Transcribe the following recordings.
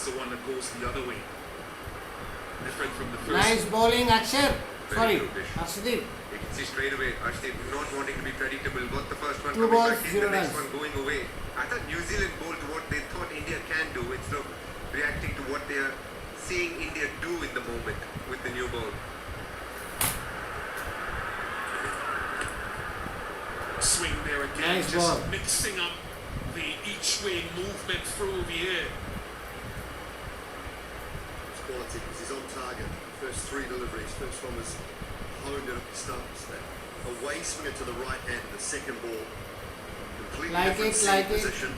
the one that goes the other way. Different from the first. Nice bowling, Akshar. Sorry, good dish. Arshdeep. You can see straight away, Arshdeep not wanting to be predictable. Got the first one Two coming balls, back in, zero the next runs. one going away. I thought New Zealand bowled to what they thought India can do instead of reacting to what they are seeing India do in the moment with the new ball. Swing there again, Nice just ball. mixing up the each-way movement through the air. It's quality because he's on target. First three deliveries, first one was honed it at the stumps. That away swinger to the right hand, the second ball. Completely Like different it, seam like it. position.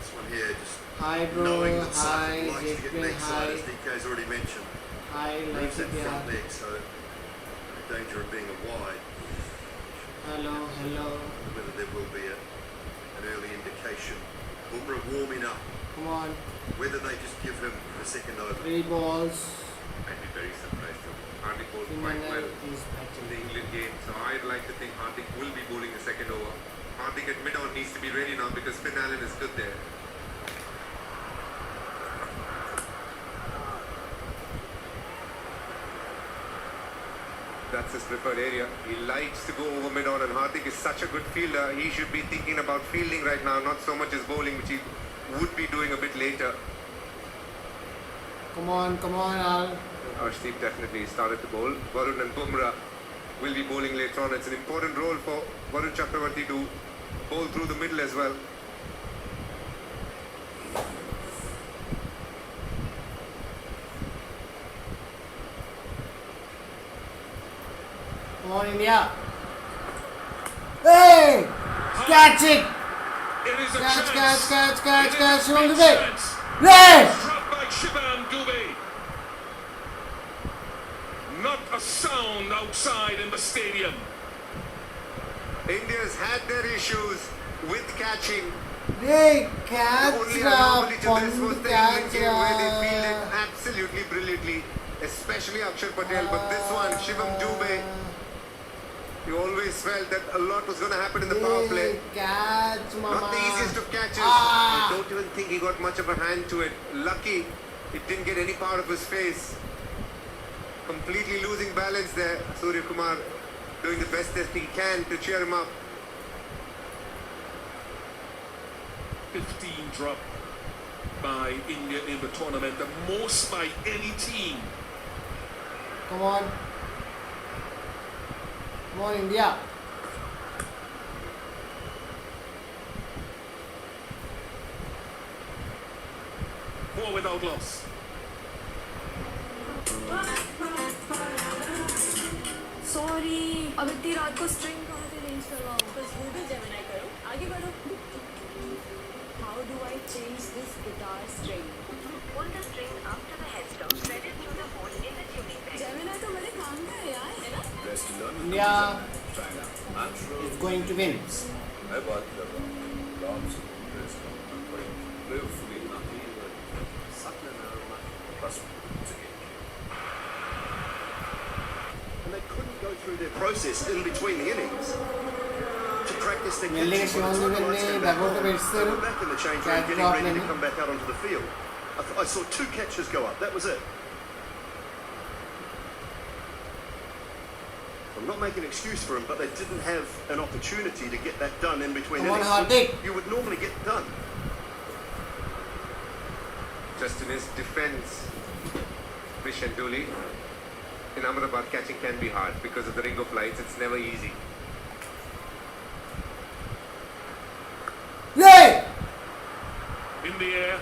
This one here, just High bro, knowing that high, Seifert likes to get Jekbin leg side, high, as DK's already mentioned. high, like Moves it, that front yeah. leg, so no danger of being a wide. Hello, hello. Whether there will be an early indication. Bumrah warming up. Come on, Whether they just give him a second over. 3 balls. I'd be very surprised if Hardik bowled quite Criminal well is in the batting. England game. So I'd like to think Hardik will be bowling the second over. Hardik at mid-on needs to be ready now because Finn Allen is good there. That's his preferred area. He likes to go over mid-on, and Hardik is such a good fielder. He should be thinking about fielding right now, not so much his bowling, which he would be doing a bit later. Come on, Al. Arshdeep definitely started to bowl. Varun and Bumrah will be bowling later on. It's an important role for Varun Chakravarti to bowl through the middle as well. Come on, India. Hey! Catch it! It is a Catch, chance. catch, It is a Shivam big Dubey. chance. Hey! Dropped by Shivam Dubey. Not a sound outside in the stadium. India's had their issues with catching. Hey, The catch only ra, anomaly to this was pond the catch England game where they fielded ra. absolutely brilliantly, especially Akshar Patel. But this one, Shivam Dubey, you always felt that a lot was going to happen in the power play. Hey, catch, mama. Not the easiest of catches. Ah. I don't even think he got much of a hand to it. Lucky it didn't get any part of his face. Completely losing balance there. Surya Kumar doing the best that he can to cheer him up. 15 dropped by India in the tournament, the most by any team. Come on. Come on, India. Four without loss. Sorry अब इतनी रात को string कहाँ से change करवाऊँ बस Google Gemini करो आगे बढ़ो how do I change this guitar string Pull the string up to the headstock, thread it through the hole in the tuning bed. Gemini तो मेरे काम का है यार है ना India is going to win. And they couldn't go through their process in between the innings to practice their Well, catching. Shivam When the Dubey sidelines ne came back backward on, to base they were back in the change room catch getting drop ready to learning. come back out onto the field. I saw 2 catches go up. That was it. I'm not making an excuse for him, but they didn't have an opportunity to get that done in between Come on, innings. Hardik. You would normally get done. Just in his defense, Vish and Dooley, in Ahmedabad catching can be hard because of the ring of lights. It's never easy. Yay! In the air.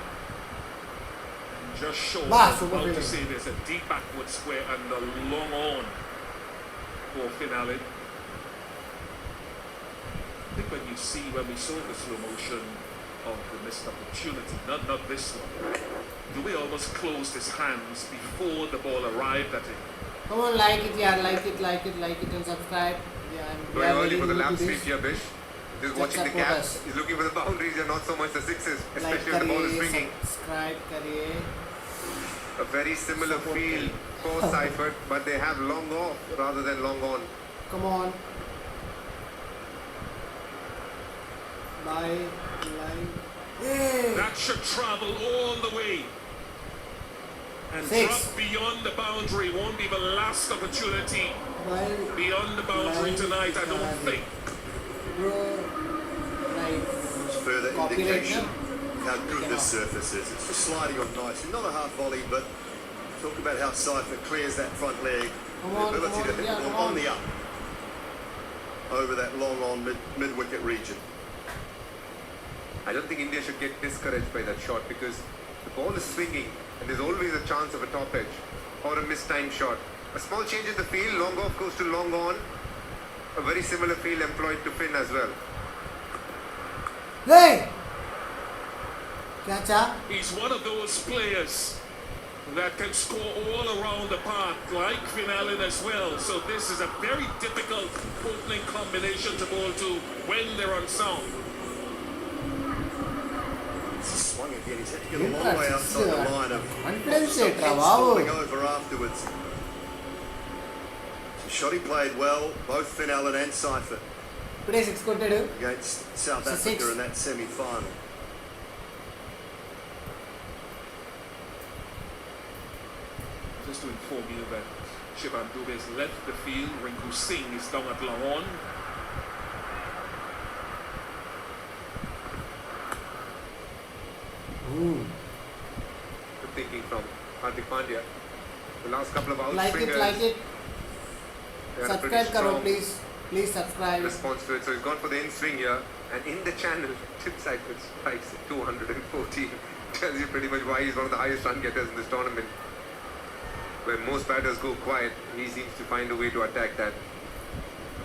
Just short. Bah, of super how to feeling. say there's a deep backward square and a long on for Finn Allen. I think when we saw the slow motion of the missed opportunity, not this one, Dubey almost closed his hands before the ball arrived at him. Come on, like it, yeah, like it and subscribe. Yeah, and we Going are early very for the new to lap this. sweep here, Bish. Just Just watching the support gaps. us. He's looking for the boundaries and not so much the sixes, Like especially when the ball is करिए, swinging. subscribe करिए. A very similar Support field for Seifert, but they have long off rather than long on. Come on. Bye. Line. Hey. That should travel all the way. And Six. drop beyond the boundary. Won't be the last opportunity While beyond the boundary line tonight, I don't Hardik. think. Bro, right. Further Copyright, indication no? how good this surface is. It's just sliding on nicely. Not a half volley, but talk about how Seifert clears that front leg. Come on, the ability come on, to hit yeah, the come ball on on. the up. Over that long on mid-wicket region. I don't think India should get discouraged by that shot because the ball is swinging and there's always a chance of a top edge or a mistimed shot. A small change in the field, long off goes to long on. A very similar field employed to Finn as well. Hey! क्या चाह? He's one of those players that can score all around the park, like Finn Allen as well. So this is a very difficult opening combination to bowl to when they're on sound. Swung again. He's had to get a long way outside the line of Confidence some it, heads wow. falling over afterwards. So shot he played well, both Finn Allen and Seifert Today 6 కొట్టాడు. against South So Africa six. in that semi-final. Just to inform you that Shivam Dube has left the field. Rinku Singh is down at Lahore. Good thinking from Hardik Pandya. The last couple of Like outswingers. it, like it. they had a pretty Subscribe karo strong please. Please subscribe. response to it. So he's gone for the in swing here. And in the channel, Tim Seifert strikes at 214. Tells you pretty much why he's one of the highest run getters in this tournament. Where most batters go quiet, he seems to find a way to attack that.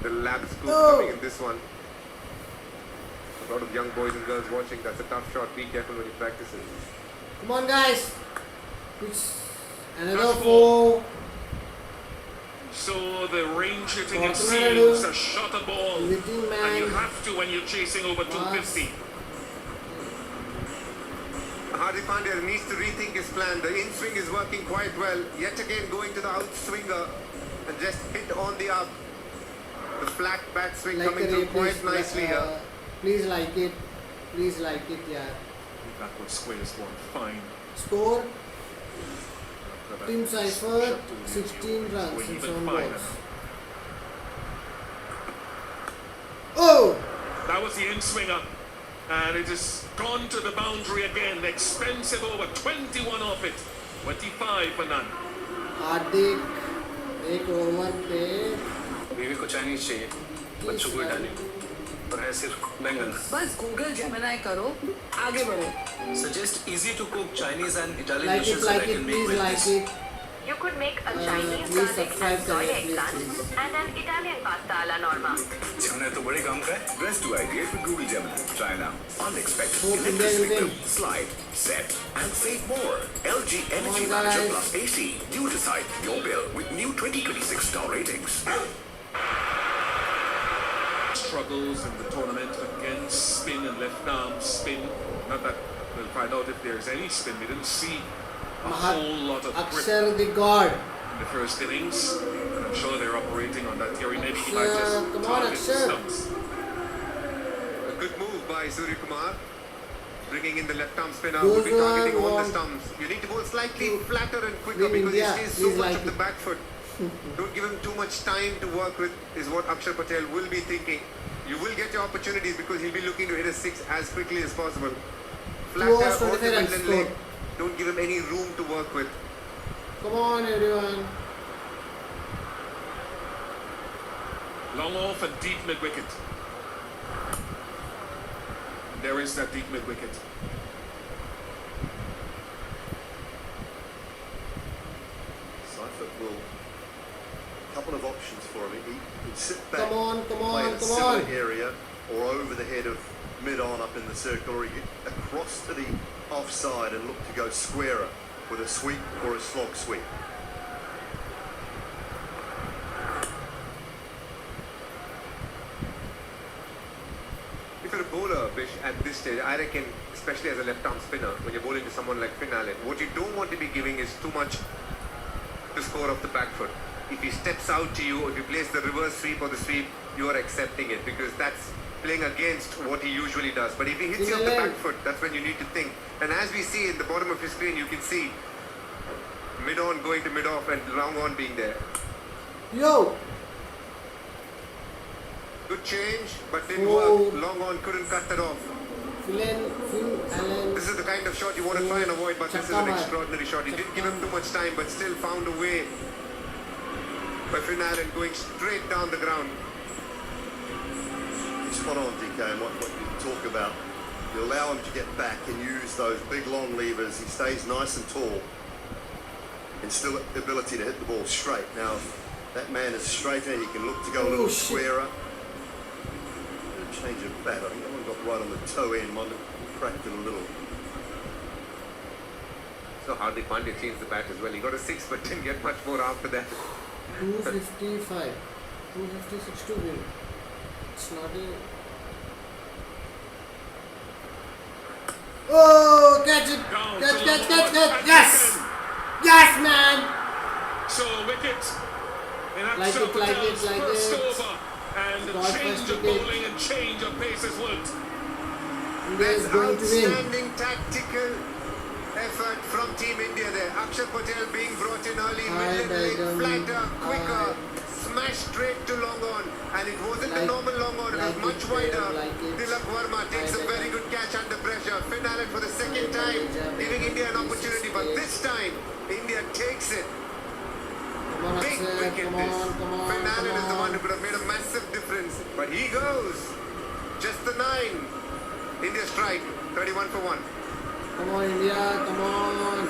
The lap scoop coming in this one. A lot of young boys and girls watching. That's a tough shot. Be careful when you practice it. Come on guys. It's another That's 4. So the range hitting it Fortunately, seems a shot a ball. Little And you man. have to when you're chasing over 250. Hardik Pandya needs to rethink his plan. The in swing is working quite well. Yet again going to the out swinger and just hit on the up. The flat back swing Like coming it, through please, quite nicely here. please like it. Please like it, yeah. Backward squares one fine. Score After that Team Seifert shot to 16 runs swing in even 7 finer. balls. Oh! That was the in swinger. And it has gone to the boundary again. Expensive over, 21 off it. 25 for none. हार्दिक एक over पे बीवी को Chinese चाहिए बच्चों को Italian और है सिर्फ बैंगन बस गूगल जेमिनी करो आगे बढ़ो suggest easy to cook Chinese and Italian like it, dishes like that it, can make please with like this it. You could make a Chinese please garlic subscribe and soy करें, please, eggplant please. and an Italian pasta alla norma. हमने तो बड़े काम का है Best two ideas for Google Gemini. Try now. Unexpected. Hope Connect India this will victim, win. slide, set, and save more. LG Energy on, Manager guys. Plus AC. You decide your bill with new 2026 star ratings. Struggles in the tournament against spin and left arm spin. Not that we'll find out if there's any spin. We didn't see a whole lot of grip Akshar the God. in the first innings. And I'm sure they're operating on that theory. Maybe he might Akshar, just come on, target the Akshar. stumps. A good move by Surya Kumar. Bringing in the left arm spinner. Those Will be targeting who all the want stumps. You need to bowl slightly flatter and quicker win because India, he stays so please much like of the it. back foot. Don't give him too much time to work with is what Akshar Patel will be thinking. You will get your opportunities because he'll be looking to hit a 6 as quickly as possible. Flatter overs, on the 25 runs middle leg. score. Don't give him any room to work with. Come on, everyone. Long off and deep mid wicket. There is that deep mid wicket. Seifert will. A couple of options for him. He can sit back, Come on, come play in on, a come similar on. area, or over the head of mid-on up in the circle, or he get across to the offside and look to go squarer with a sweep or a slog sweep. If you're a bowler, Bish, at this stage, I reckon, especially as a left-arm spinner, when you're bowling to someone like Finn Allen, what you don't want to be giving is too much to score off the back foot. If he steps out to you, or if he plays the reverse sweep or the sweep, you are accepting it because that's playing against what he usually does. But if he hits you off the back foot, that's when you need to think. And as we see in the bottom of your screen, you can see mid-on going to mid-off and long on being there. Yo! Good change, but didn't Oh. work. Long on couldn't cut that off. Phil Allen. This is the kind of shot you want to try and avoid, but this is an extraordinary shot. He didn't give him too much time, but still found a way. By Finn Allen going straight down the ground. Spot on, DK, and what you talk about. You allow him to get back and use those big long levers. He stays nice and tall. And still the ability to hit the ball straight. Now, that man is straighter. He can look to go a little squarer. Change of bat. I think that one got right on the toe end. Might have cracked it a little. So Hardik Pandya changed the bat as well. He got a 6, but didn't get much more after that. 255. 256 to win. It's not a... Oh, catch it! Down Catch, to catch, long catch, on. catch! And Yes! again. Yes, man! So wicket in Like Akshar it, Patel's like first it. over, and the God change first of wicket. bowling and change of pace has worked. India is going to win. Outstanding tactical effort from Team India there. Akshar Patel being brought in early, middle, flatter, quicker, smash straight to long on, and it wasn't a normal long on, it was much wider. Tilak Verma takes a very good catch under pressure. Finn Allen for the second time giving India an opportunity, but this time India takes it. Come on, Big Akshar, wicket come this. on, come on, Finn Allen is the come one who on. could have made a massive difference, but he goes. Just the 9. India strike, 31 for 1. Come on, India, come on.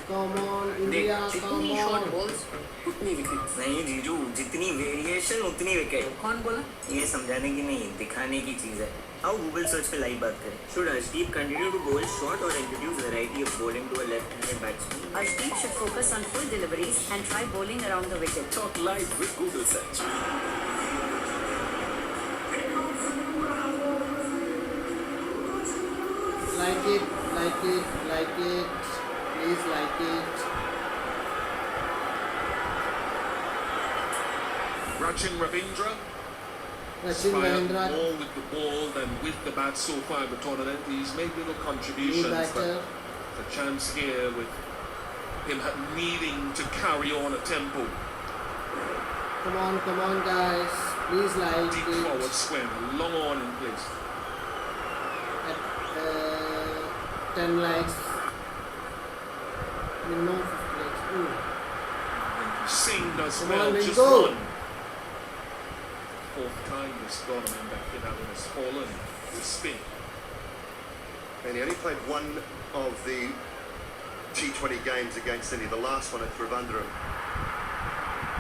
Come on, India, जितनी come short on. Balls उतनी wicket. नहीं जीजू, जितनी variation उतनी wicket. कौन बोला? ये समझाने की नहीं, दिखाने की चीज है. आओ गूगल सर्च पे लाइव बात करें. Should Hardik continue to bowl short or introduce variety of bowling to a left-handed batsman? Hardik should focus on full deliveries and try bowling around the wicket. Talk live with Google Search. Like it, like it, like it. Please like it. Rachin Ravindra, Rachin inspired Ravindra, more with the ball than with the bat so far in the tournament. He's made little new contributions, batter. but the chance here with him needing to carry on a tempo. Come on, guys. Please like Deep it. forward swing, long on in place. At 10 likes. Minimum 50 likes. Ooh. Singh does Come well, on, let's just go. one. Fourth time this tournament that Finn Allen has fallen with spin. And he only played one of the T20 games against India, the last one at Trivandrum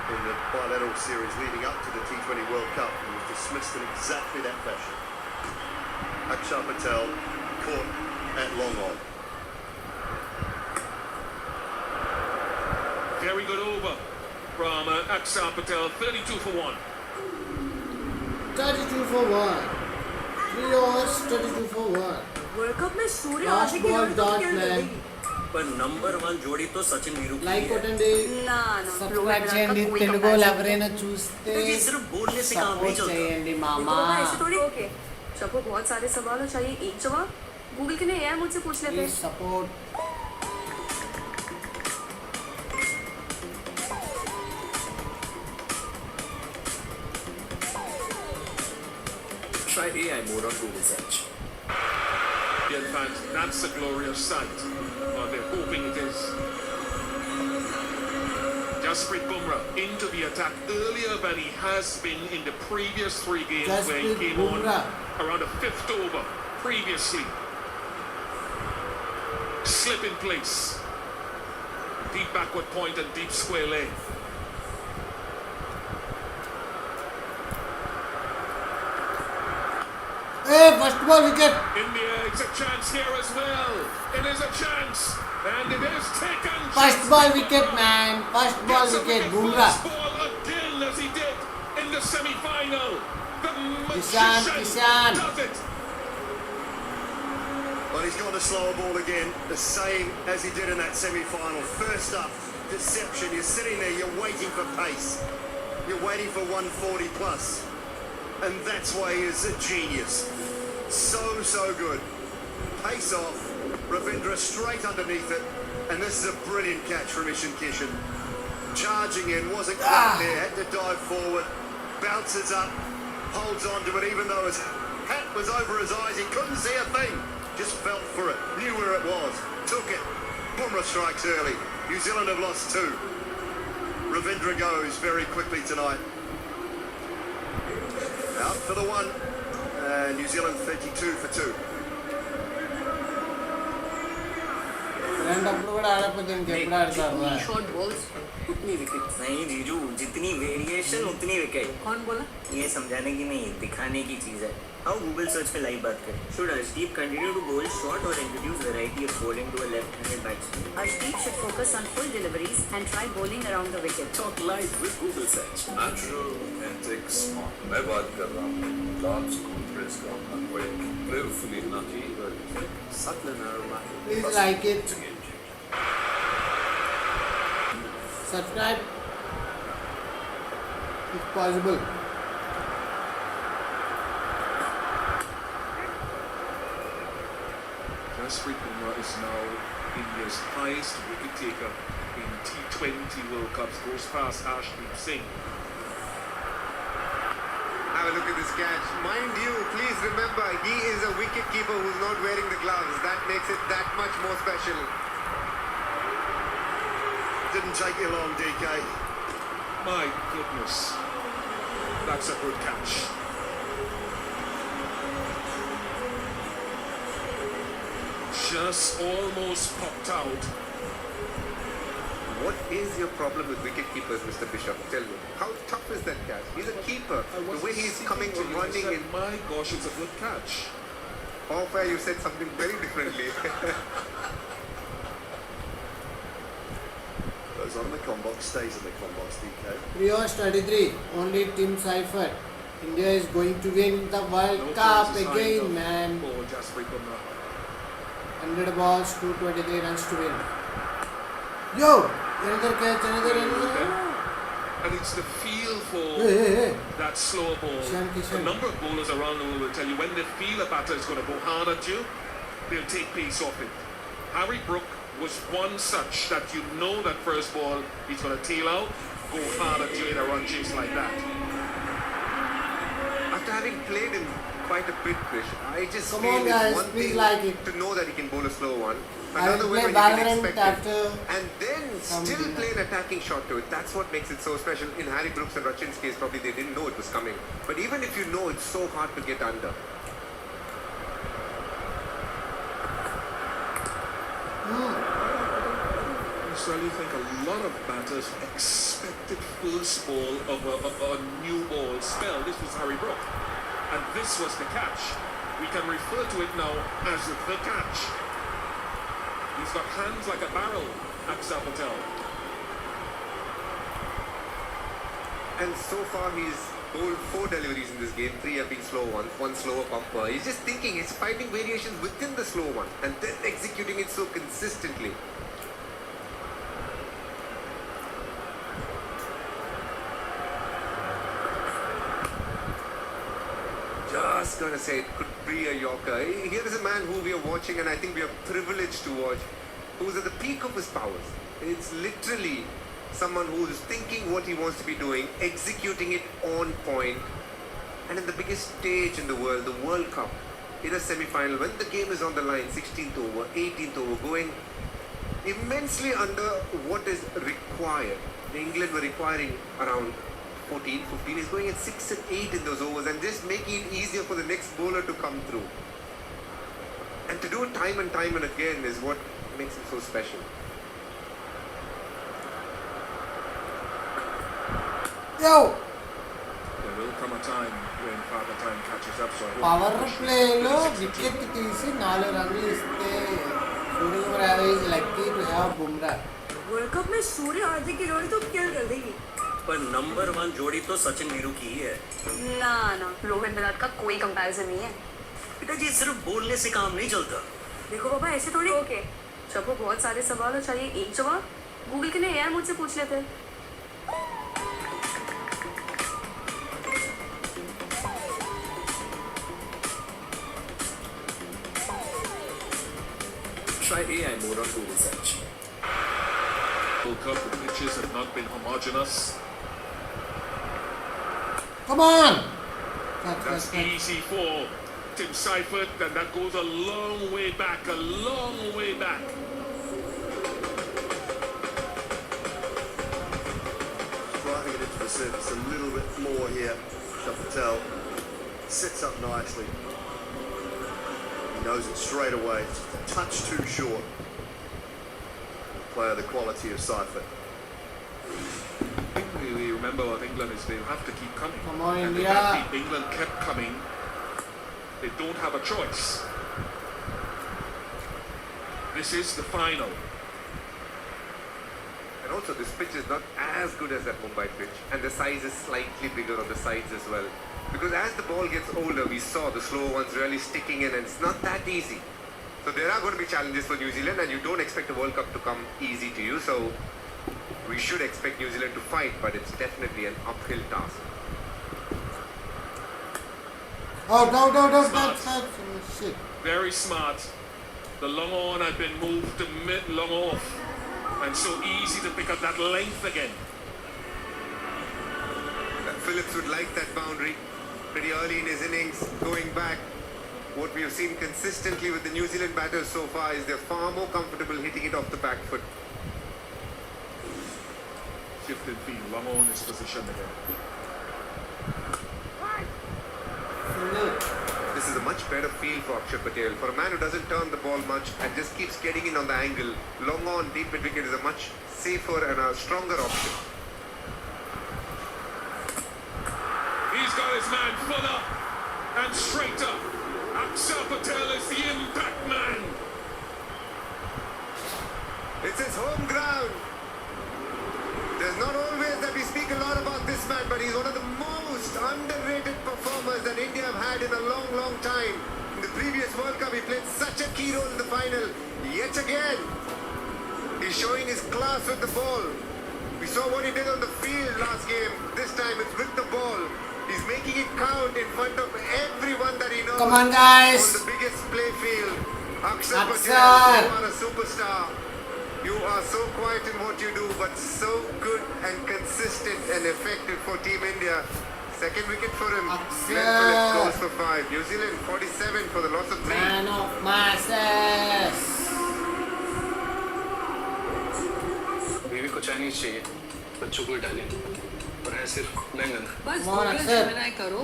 in the bilateral series leading up to the T20 World Cup, and was dismissed in exactly that fashion. Akshar Patel caught at long on. Very good over from Akshar Patel, 32 for 1. 32 for 1. 3 overs, 32 for 1. World cup में सूर्य Last आदि की ball जोड़ी तो dot क्या man. लगेगी? पर number 1 जोड़ी तो सचिन वीरू की Like है. కొట్టండి ना సబ్స్క్రైబ్ చేయండి తెలుగు ఎవరైనా చూస్తే तो ये सिर्फ बोलने से काम नहीं సపోర్ట్ चलता. చేయండి तो మామా बाबा ऐसे थोड़ी ओके सबको बहुत सारे सवाल हो चाहिए एक जवाब गूगल के ने एआई मुझसे पूछ लेते please support Try AI mode on Google Search. In fact, that's a glorious sight. They're hoping it is. Jasprit Bumrah into the attack earlier than he has been in the previous 3 games where he Jasprit came Bumrah. on around the 5th over previously. Slip in place. Deep backward point and deep square leg. Hey, first ball wicket. India, it's a chance here as well. It is a chance. And it is taken. First ball wicket, man. First ball Gets a wicket. First Bumrah. ball again as he did in the semi-final. The Kishan, magician Kishan. does it. But he's got a slower ball again, the same as he did in that semi-final. First up, deception. You're sitting there, you're waiting for pace. You're waiting for 140 plus. And that's why he is a genius. So good. Pace off. Ravindra straight underneath it. And this is a brilliant catch from Ishan Kishan. Charging in, wasn't quite there, had to dive forward, bounces up, holds on to it even though his hat was over his eyes. He couldn't see a thing, just felt for it, knew where it was, took it. Bumrah strikes early. New Zealand have lost 2. Ravindra goes very quickly tonight. Out for the 1. New Zealand 32 for 2. Short balls उतनी wicket नहीं जीजू, जितनी variation उतनी wicket. कौन बोला? ये समझाने की नहीं, दिखाने की चीज है। हाउ गूगल सर्च पे लाइव बात करें। Should Hardik continue to bowl short or introduce variety of bowling to a left-handed batsman? Hardik should focus on full deliveries and try bowling around the wicket. Talk live with Google search. Natural, authentic, smart. मैं बात कर रहा हूँ God's compress का quick, playfully nutty, but subtle and aromatic. Please like it. Subscribe if possible. Bumrah is now India's highest wicket taker in T20 World Cups, goes past Hardik Pandya. Have a look at this catch. Mind you, please remember, he is a wicket keeper who's not wearing the gloves. That makes it that much more special. Didn't take you long, DK. My goodness, that's a good catch. Just almost popped out. What is your problem with wicket keepers, Mr. Bishop? Tell me. How tough is that catch? He's a keeper. The way he's coming to running in. My gosh, it's a good catch. Off air, you said something very differently. Goes on the combox, stays in the combox, DK. 3 overs 33. Only Team Seifert. India is going to win the World Cup again, man. Oh, just break them now. 100 balls, 223 runs to win. Yo! Another catch, another. And it's the feel for that slow ball. A number of bowlers around the world will tell you when they feel a batter is going to go hard at you, they'll take pace off it. Harry Brook was one such that you know that first ball he's going to tail out, go hard at you in a run chase like that. After having played him quite a bit, Krish, I just Come feel on, guys, it's one please thing like it. to know that he can bowl a slow one. I will Another way play when you can Valorant expect after it. And then still something. play an attacking shot to it. That's what makes it so special. In Harry Brooks and Rachin's case, probably they didn't know it was coming. But even if you know, it's so hard to get under. So I think a lot of batters expected first ball of a new ball spell. This was Harry Brook. And this was the catch. We can refer to it now as the catch. He's got hands like a barrel, Axel Patel. And so far he's bowled 4 deliveries in this game. 3 have been slow ones, 1 slower bumper. He's just thinking, he's finding variations within the slow one and then executing it so consistently. Just gonna say it could be a Yorker. Here is a man who we are watching and I think we are privileged to watch, who's at the peak of his powers. It's literally someone who is thinking what he wants to be doing, executing it on point, and in the biggest stage in the World Cup, in a semi-final, when the game is on the line, 16th over, 18th over, going immensely under what is required. England were requiring around 14, 15. He's going at 6 and 8 in those overs and just making it easier for the next bowler to come through. And to do it time and time and again is what makes him so special. Yo! There will come a time when Father Time catches up. So I hope Powerplay lo wicket తీసి 4 రన్లు ఇస్తే Suryakumar Yadav is lucky to have Bumrah. World cup में सूर्य हार्दिक की जोड़ी तो क्या कर देगी? पर नंबर 1 जोड़ी तो सचिन वीरू की ही है। ना ना, रोहित विराट का कोई कंपैरिजन नहीं है। पिताजी सिर्फ बोलने से काम नहीं चलता। देखो पापा ऐसे थोड़ी ओके। जब वो बहुत सारे सवाल और चाहिए एक जवाब, गूगल के लिए यार मुझसे पूछ लेते हैं। Try AI mode on Google search. World Cup, the pitches have not been homogeneous. Come on! That's easy for Tim Seifert, and that goes a long way back, a long way back. Driving it into the surface a little bit more here. Patel sets up nicely. He knows it straight away. It's just a touch too short. Player the quality of Seifert. I think we remember what England is, they have to keep coming. Come on, and India. if England kept coming, they don't have a choice. This is the final. And also this pitch is not as good as that Mumbai pitch, and the size is slightly bigger on the sides as well. Because as the ball gets older, we saw the slower ones really sticking in, and it's not that easy. So there are going to be challenges for New Zealand, and you don't expect the World Cup to come easy to you. So we should expect New Zealand to fight, but it's definitely an uphill task. Oh, no, that's shit. Very smart. The long on had been moved to mid long off, and so easy to pick up that length again. Phillips would like that boundary pretty early in his innings, going back. What we have seen consistently with the New Zealand batters so far is they're far more comfortable hitting it off the back foot. Shifted field, long on his position again. This is a much better field for Akshay Patel. For a man who doesn't turn the ball much and just keeps getting in on the angle, long on deep mid wicket is a much safer and a stronger option. He's got his man fuller and straighter. Akshay Patel is the impact man. It's his home ground. There's not always that we speak a lot about this man, but he's one of the most underrated performers that India have had in a long, long time. In the previous World Cup, he played such a key role in the final. Yet again, he's showing his class with the ball. We saw what he did on the field last game. This time it's with the ball. He's making it count in front of everyone that he knows. Come on, guys. On the biggest play field. Akshay Akshay. Patel, you are a superstar. You are so quiet in what you do, but so good and consistent and effective for Team India. Second wicket for him. Akshay. Glenn Phillips goes for 5. New Zealand 47 for the loss of 3. Man of masses. बीवी को Chinese चाहिए, बच्चों को Italian, और है सिर्फ बैंगन। बस Come on, Google Akshay. Gemini करो,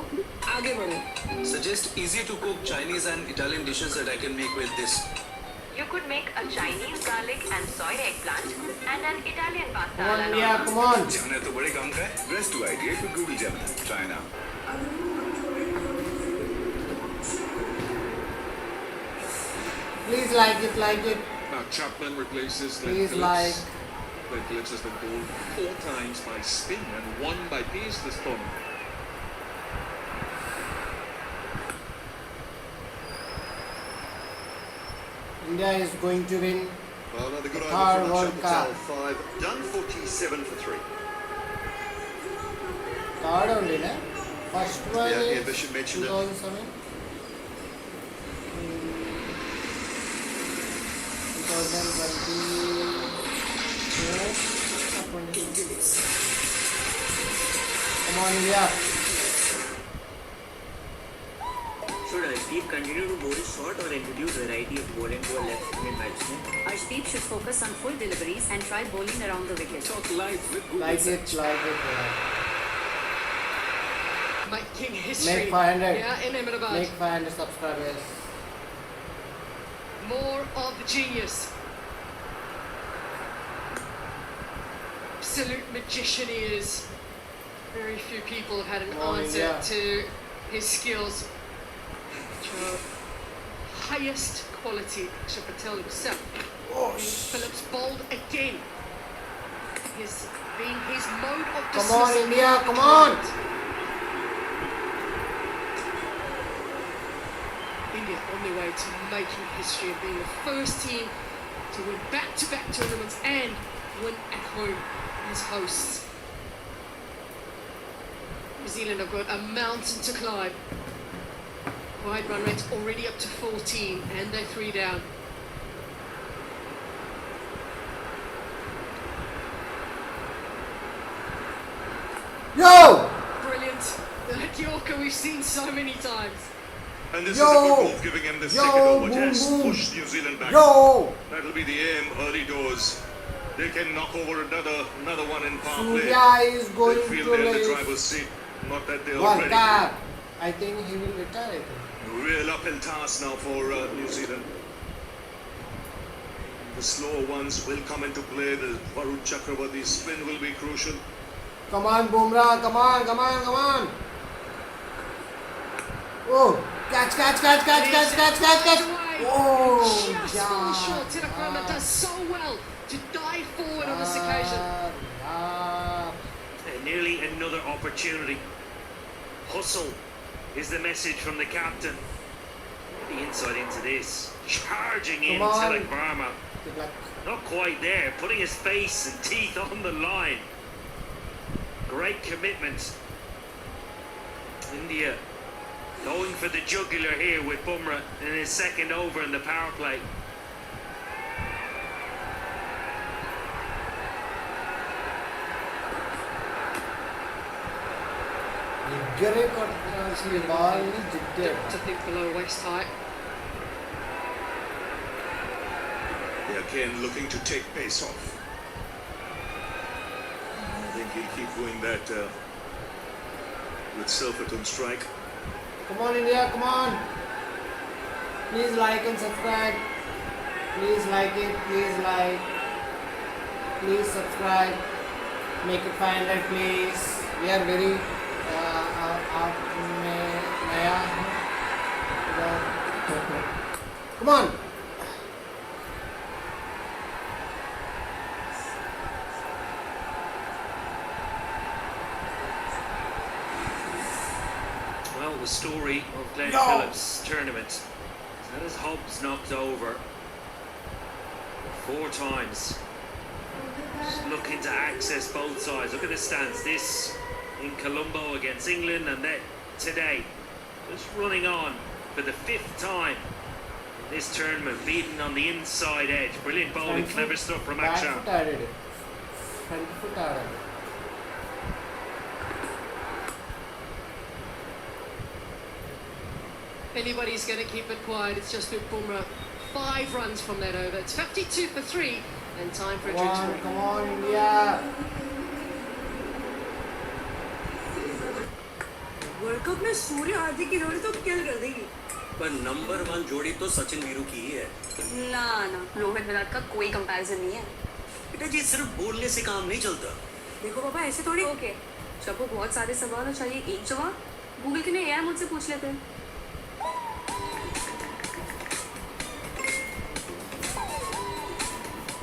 आगे बढ़ो। Suggest easy to cook Chinese and Italian dishes that I can make with this. You could make a Chinese garlic and soy eggplant and an Italian pasta. Come on, alla India, norma. come on. Gemini तो बड़े काम का है। Best to ideate with Google Gemini. Try now. Please like it. Now Chapman replaces Glenn Please Phillips. like. Glenn Phillips has been bowled 4 times by spin and 1 by pace this tournament. India is going to win. Well, another good Qatar over from World Akshay Patel. Cup. 5, done 47 for 3. Third only, na? First one Yeah, is Bishop mentioned it. 2007. 2020. Come on, India. Should Arshdeep continue to bowl short or introduce variety of bowling to a left-handed batsman? Arshdeep should focus on full deliveries and try bowling around the wicket. Talk live with Google Like Search. it. Making history. Make 500. Yeah, in Ahmedabad. Make 500 subscribers. More of the genius. Absolute magician he is. Very few people have had an Oh, answer yeah. to his skills. Which are highest quality. Akshay Patel himself. Oh, Phillips bowled again. His mode of Come on, dismissal India, can't be come on. claimed. India on their way to making history of being the first team to win back-to-back tournaments and win at home as hosts. New Zealand have got a mountain to climb. Wide run rate's already up to 14 and they're 3 down. Yo! Brilliant. That Yorker we've seen so many times. And this Yo! is a good move, giving him the second Yo! over. Boom, Just boom. push New Zealand back. Yo! That'll be the aim, early doors. They can knock over another one in power play. Surya is going They feel to they're in the like driver's seat. Not that they're World ready. Cup. I think he will retire. I think. Real uphill task now for New Zealand. The slower ones will come into play. The Varun Chakravarti spin will be crucial. Come on, Bumrah. Come on, come on, come on. Oh, catch. Oh, Just falls short. Tinakrama does so well to dive forward on this occasion. And nearly another opportunity. Hustle is the message from the captain. The insight into this. Charging in Come on. Tilak Varma. Good luck. Not quite there. Putting his face and teeth on the line. Great commitment. India going for the jugular here with Bumrah in his second over in the power play. Gare actually ball is jigged. To think below waist height. They're again looking to take pace off. I think he'll keep doing that with Seifert on strike. Come on, India, come on. Please like and subscribe. Please like it, please like. Please subscribe. Make it 500, please. We are very come on. Well, the story of Glenn No. Phillips' tournament is that his Hobbs knocked over 4 times. Just looking to access both sides. Look at the stance. This in Colombo against England, and then today, just running on for the 5th time in this tournament, beaten on the inside edge. Brilliant bowling, clever stuff from Back Akshar. foot added. Front foot added. Anybody's going to keep it quiet. It's just with Bumrah. 5 runs from that over. It's 52 for 3 and time for a Come on, victory. come on, India. World cup में सूर्य हार्दिक की जोड़ी तो किल कर देगी। पर number 1 जोड़ी तो सचिन वीरू की ही है। ना रोहित विराट का कोई कंपैरिजन नहीं है। बेटा जी सिर्फ बोलने से काम नहीं चलता। देखो पापा ऐसे थोड़ी। ओके, जब वो बहुत सारे सवाल और चाहिए एक जवाब, गूगल के लिए एआई मुझसे पूछ लेते हैं।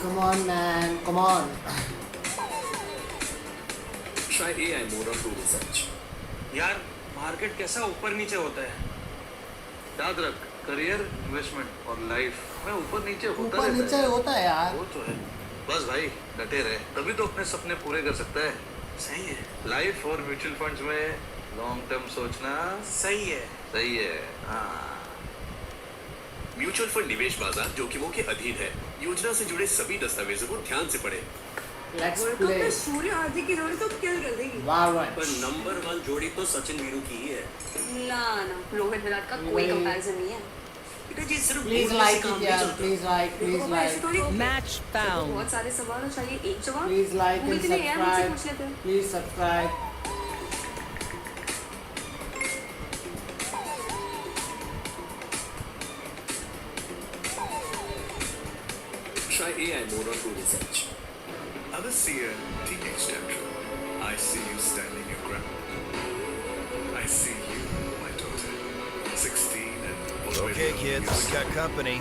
Come on, man. Come on. Try AI mode on Google search. यार मार्केट कैसा ऊपर नीचे होता है। याद रख, करियर, इन्वेस्टमेंट और लाइफ में ऊपर नीचे होता ऊपर नीचे होता है यार. वो तो है। बस भाई डटे रहे, तभी तो अपने सपने पूरे कर सकता है। सही है, लाइफ और म्यूचुअल फंड्स में लॉन्ग टर्म सोचना सही है। सही है। हाँ। म्यूचुअल फंड निवेश बाजार जोखिमों के अधीन है। योजना से जुड़े सभी दस्तावेजों को ध्यान से पढ़ें। Let's world cup play. में सूर्य हार्दिक की जोड़ी तो किल कर देगी। Valorant. पर नंबर 1 जोड़ी तो सचिन वीरू की ही है। ना रोहित विराट का कोई कंपैरिजन नहीं है। बेटा जी सिर्फ Please बोलने से like काम it, नहीं यार. चलता। Please like, देखो please पापा ऐसे like. थोड़ी। Match जब वो found. बहुत सारे सवाल और चाहिए एक जवाब, Please like गूगल and के लिए एआई मुझसे subscribe. पूछ लेते हैं। Please subscribe. Try AI mode on Google search. Alicia, teenage doctor. I see you standing your ground. I see you, my daughter, 16 and already Okay, on kids, music. we got company.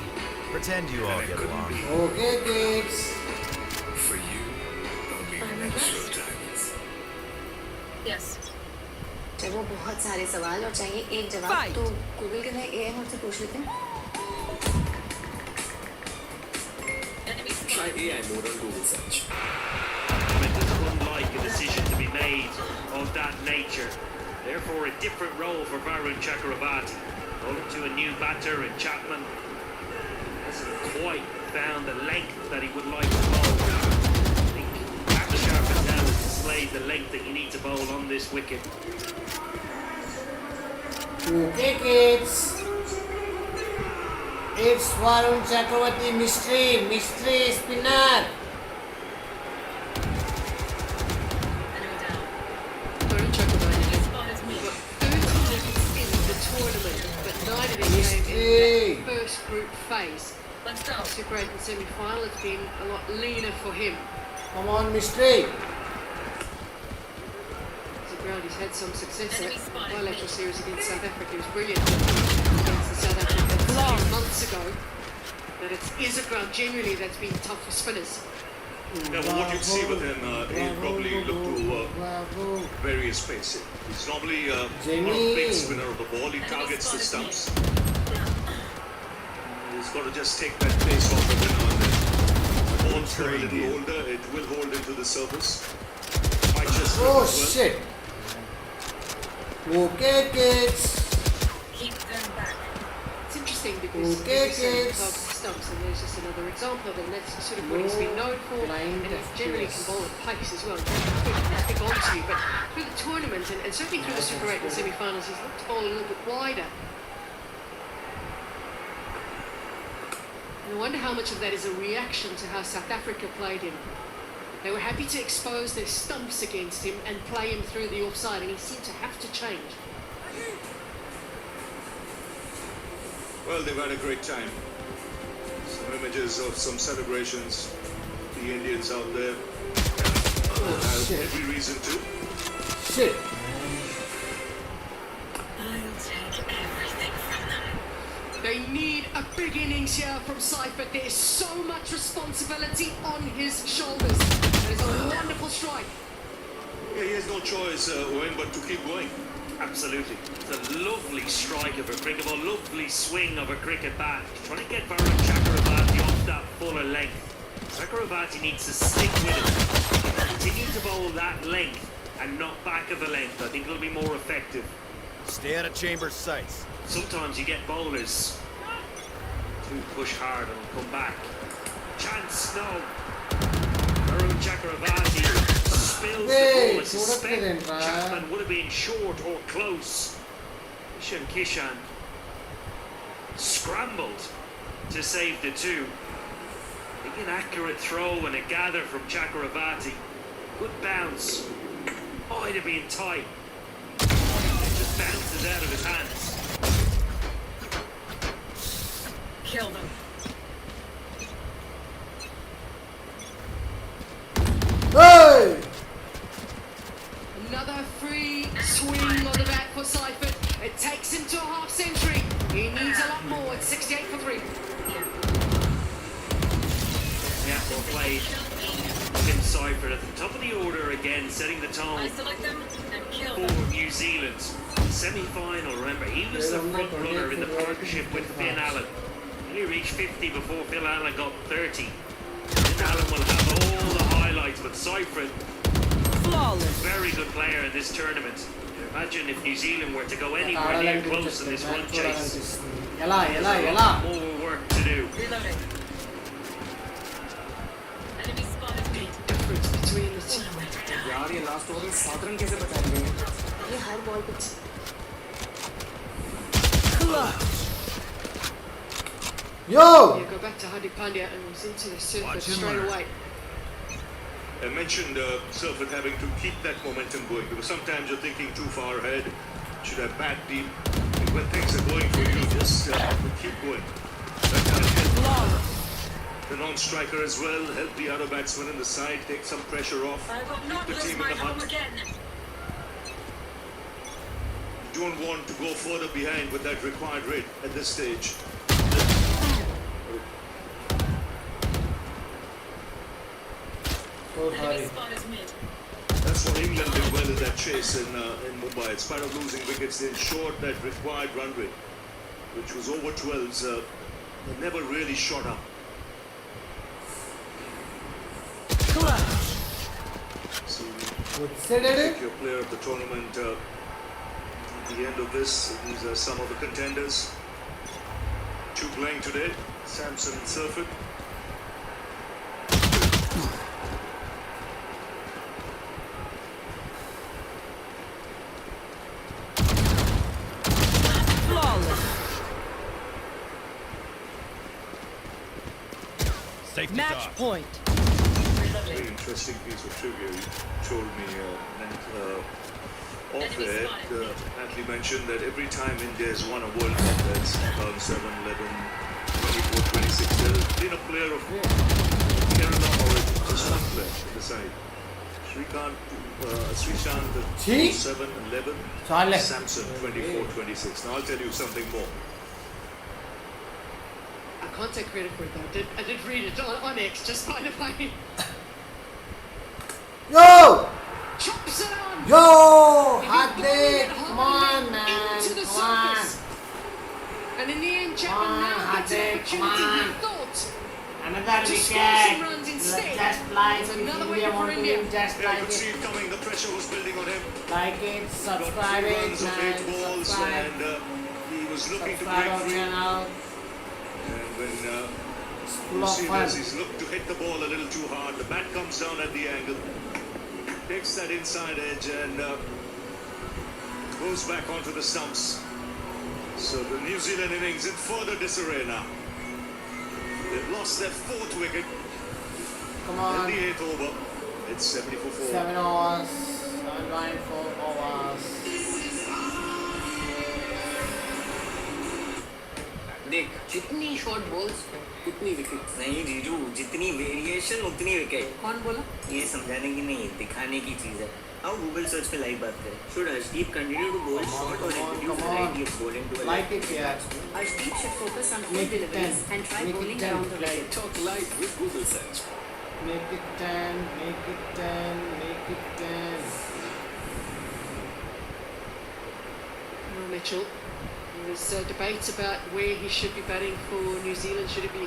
Pretend you all And it get couldn't along. be Okay, kids. for you, only natural diamonds. Yes. जब वो बहुत सारे सवाल और चाहिए एक जवाब, Fight. तो गूगल के लिए एआई मुझसे पूछ लेते हैं। Try AI mode on Google search. It is unlike a decision to be made of that nature. Therefore, a different role for Varun Chakravarti. Rolling to a new batter in Chapman. Hasn't quite found the length that he would like to bowl. I think Akshar Patel has displayed is the length that you need to bowl on this wicket. 2 wickets. It's Varun Chakravarti mystery spinner. Varun Chakravarti has got 13 wickets in the tournament, but 9 of them came in that first group phase. Super 8 and semi-final, it's been a lot leaner for him. Come on, mystery. He's had some success at the bilateral series against South Africa. He was brilliant against the South Africans a few months ago. But it is a ground generally that's been tough for spinners. Yeah, well, what you'd see with him, he'll probably look to vary his pace. He's normally not a big spinner of the ball. He targets the stumps. He's got to just take that pace off of it now and then. The ball's got a little older. It will hold into the surface. Oh shit! Okay, kids. Keep them back. It's interesting because he stumps, and there's just another example of it, and that's sort of what he's been known for, and he generally can bowl at pace as well. That's big on to you, but through the tournament, and certainly through the Super 8 and semi-finals, he's looked to bowl a little bit wider. And I wonder how much of that is a reaction to how South Africa played him. They were happy to expose their stumps against him and play him through the offside, and he seemed to have to change. Well, they've had a great time. Some images of some celebrations. The Indians out there have every reason to. Shit. I'll take everything from them. They need a big innings here from Seifert. There's so much responsibility on his shoulders. That is a wonderful strike. Yeah, he has no choice, Owen, but to keep going. Absolutely. It's a lovely strike of a cricket ball, lovely swing of a cricket bat. Trying to get Varun Chakravarti off that fuller length. Chakravarti needs to stick with it. Continue to bowl that length and not back of the length. I think it'll be more effective. Stay out of Chambers' sights. Sometimes you get bowlers who push hard and come back. Chance, no. Varun Chakravarti spills the ball. I suspect Chapman would have been short or close. Kishan scrambled to save the two. I think an accurate throw and a gather from Chakravarti. Good bounce. Oh, it'd have been tight. It just bounces out of his hands. Kill them. Hey! Another free swing on the bat for Seifert. It takes him to a half century. He needs a lot more. It's 68 for 3. Yeah, well played. Tim Seifert at the top of the order again, setting the tone Isolate them and kill for them. New Zealand. Semi-final, remember, he was the front runner in the partnership with Finn Allen. He reached 50 before Phil Allen got 30. Finn Allen will have all the highlights, but Seifert, very good player in this tournament. Imagine if New Zealand were to go anywhere near close in this run chase. More work to do. Reloading. Enemy spotted me. Difference between the two. यार ये last over में साधारण कैसे बचाएंगे ये हर ball पे Yo! Yeah, go back to Hardik Pandya and was into the circuit straight away. I mentioned Seifert having to keep that momentum going because sometimes you're thinking too far ahead, should have bat deep. And when things are going for you, just keep going. That kind of help the non-striker as well, help the other batsman in the side, take some pressure off, I will not keep the lose team my in the home hunt. again. You don't want to go further behind with that required rate at this stage. Enemy spot is mid. That's what England did well in that chase in Mumbai. In spite of losing wickets, they ensured that required run rate, which was over 12s. They never really shot up. So, pick your player of the tournament at the end of this. These are some of the contenders. Two playing today, Samson and Seifert. Match point. Very interesting piece of trivia. You told me off air, Natalie mentioned that every time India has won a World Cup, that's 2007, 11, 24, 26, there's been a player of Kerala origin, just one player at the side. Srishant, 7, 11, Samson, 24, 26. Now I'll tell you something more. I can't take credit for it though. I did read it on X, just by the way. Yo! Chops it on! Yo! Hardik! Come on, man! Into the Come on! surface. And in the end, Chapman now gets an opportunity he thought. Another to score wicket! some runs instead. Just like It's if another India wicket want for to India. win, just Yeah, you like could see it. it coming. The pressure was building on him. Like it, subscribe Got 3 it, runs of 8 man. balls, Subscribe. and he was looking to Subscribe break our free. channel. And when Full you of see fun. this, he's looked to hit the ball a little too hard. The bat comes down at the angle, takes that inside edge, and goes back onto the stumps. So the New Zealand innings in further disarray now. They've lost their 4th wicket. Come on. In the 8th over, it's 70 for 4. 7 overs. 7 line 4 overs. देख जितनी short balls उतनी wicket नहीं जीजू जितनी variation उतनी wicket कौन बोला ये समझाने की नहीं दिखाने की चीज है आओ गूगल सर्च पे लाइव बात करें should Hardik continue to bowl short or introduce a variety of bowling to a like it yeah Hardik should focus on quick deliveries and try bowling around the wicket. Talk live with Google search. make it 10 make it 10 make it 10 Mitchell. There's debates about where he should be batting for New Zealand. Should he be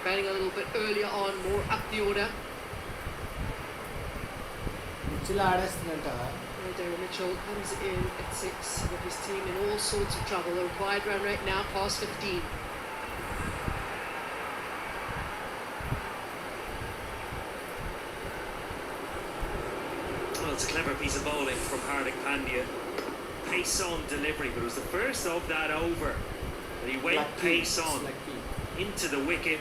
batting a little bit earlier on, more up the order? Daryl Mitchell comes in at 6 with his team in all sorts of trouble. A wide run rate now past 15. Well, it's a clever piece of bowling from Hardik Pandya. Pace on delivery, but it was the first of that over. And he went pace on into the wicket,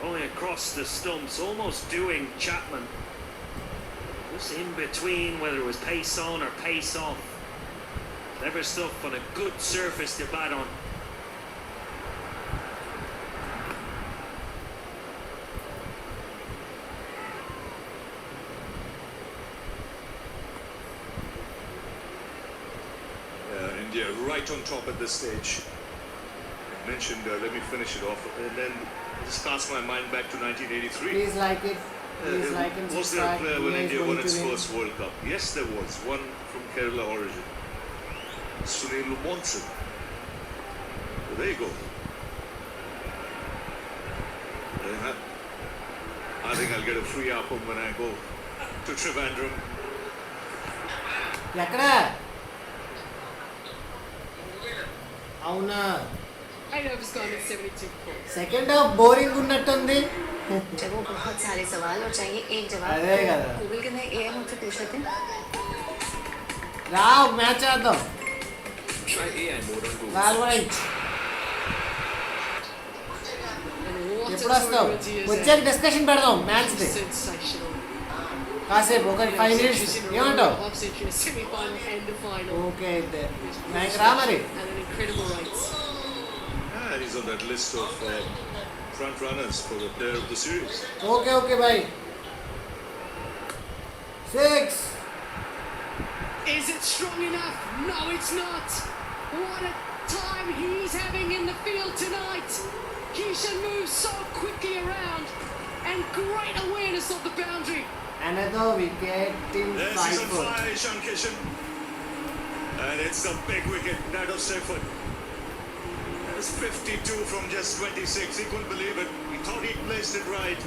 going across the stumps, almost doing Chapman. Just in between, whether it was pace on or pace off. Clever stuff on a good surface to bat on. India right on top at this stage. I mentioned, let me finish it off, and then just cast my mind back to 1983. please like it please like and Was there a subscribe player when India is India won going its to win. first World Cup? Yes, there was. One from Kerala origin. Sunil Monson. Well, there you go. I think I'll get a free album when I go to Trivandrum. ఎక్కడ అవునా Eight overs gone at 72 points. Second half boring ఉన్నట్టుంది जब वो बहुत सारे सवाल और चाहिए एक जवाब अरे गधा। गूगल के अंदर AI मुझसे पूछ लेते हैं రా మ్యాచ్ ఆడదాం Try AI mode on Google. Valorant And what ఎప్పుడు a వస్తావు tournament he is వచ్చాక at. డిస్కషన్ పెడదాం మ్యాచ్ ది Sensational. కాసేపు ఒక 5 మినిట్స్ ఏమంటావు Half century in a semi-final and the final. Okay అయితే నాకు రా మరి And an incredible rates. And he's on that list of front runners for the player of the series. Okay okay bye 6 Is it strong enough? No, it's not. What a time he's having in the field tonight. Kishan moves so quickly around and great awareness of the boundary. another wicket in Yes, he's on Seifert fire, Ishan Kishan. And it's a big wicket, that of Seifert. That's 52 from just 26. He couldn't believe it. He thought he'd placed it right.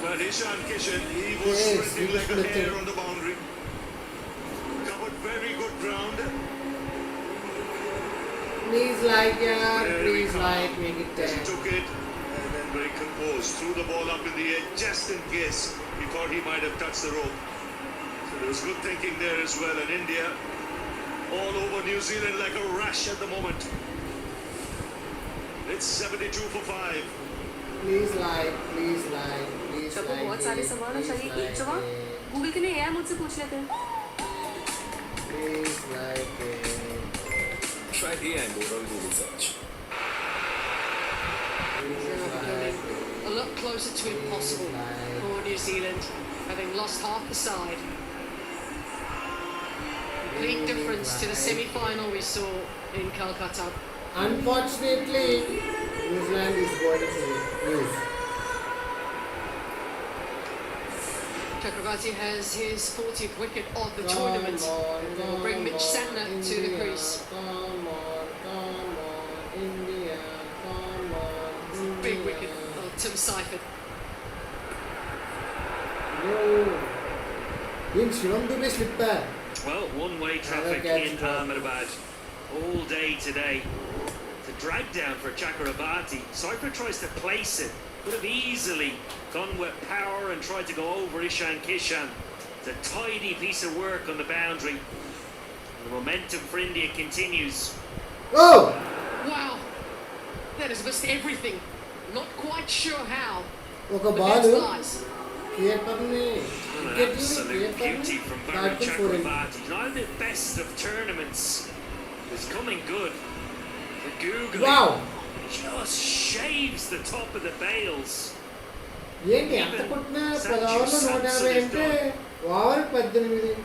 But Ishan Kishan, he was Yes, sprinting he like was a hare sprinting. on the boundary. Covered very good ground. please like yeah Very please calm. like make it He 10 took it and then very composed. Threw the ball up in the air just in case he thought he might have touched the rope. So there was good thinking there as well. And India all over New Zealand like a rash at the moment. It's 72 for 5. Please like, please like, please सबको like बहुत सारे it, सवाल please चाहिए एक like जवाब it, Google के लिए AI मुझसे पूछ लेते हैं please like it. Try AI mode on Google search. A lot closer to impossible for New Zealand, having lost half the side. Complete difference to the semi-final we saw in Calcutta. Unfortunately, New Zealand is going to lose. Chakravarti has his 40th wicket of the tournament, and will bring Mitch Santner to the crease. Come on, India, come on, Big wicket of Tim Seifert. No. In Shivam Dubey slipper. Well, one-way traffic in Ahmedabad all day today. It's a drag down for Chakravarti. Seifert tries to place it. Could have easily gone with power and tried to go over Ishan Kishan. It's a tidy piece of work on the boundary. The momentum for India continues. Oh! Wow! That has missed everything. Not quite sure how. Oka But balu. that's nice. An absolute beauty from Valorant Chakravarti. Not the best of tournaments. It's coming good. The googly Wow! just shaves the top of the bails. ఏంటి ఎంత కొట్టినా 10 ఓవర్లో 150 అంటే ఓవర్కి 18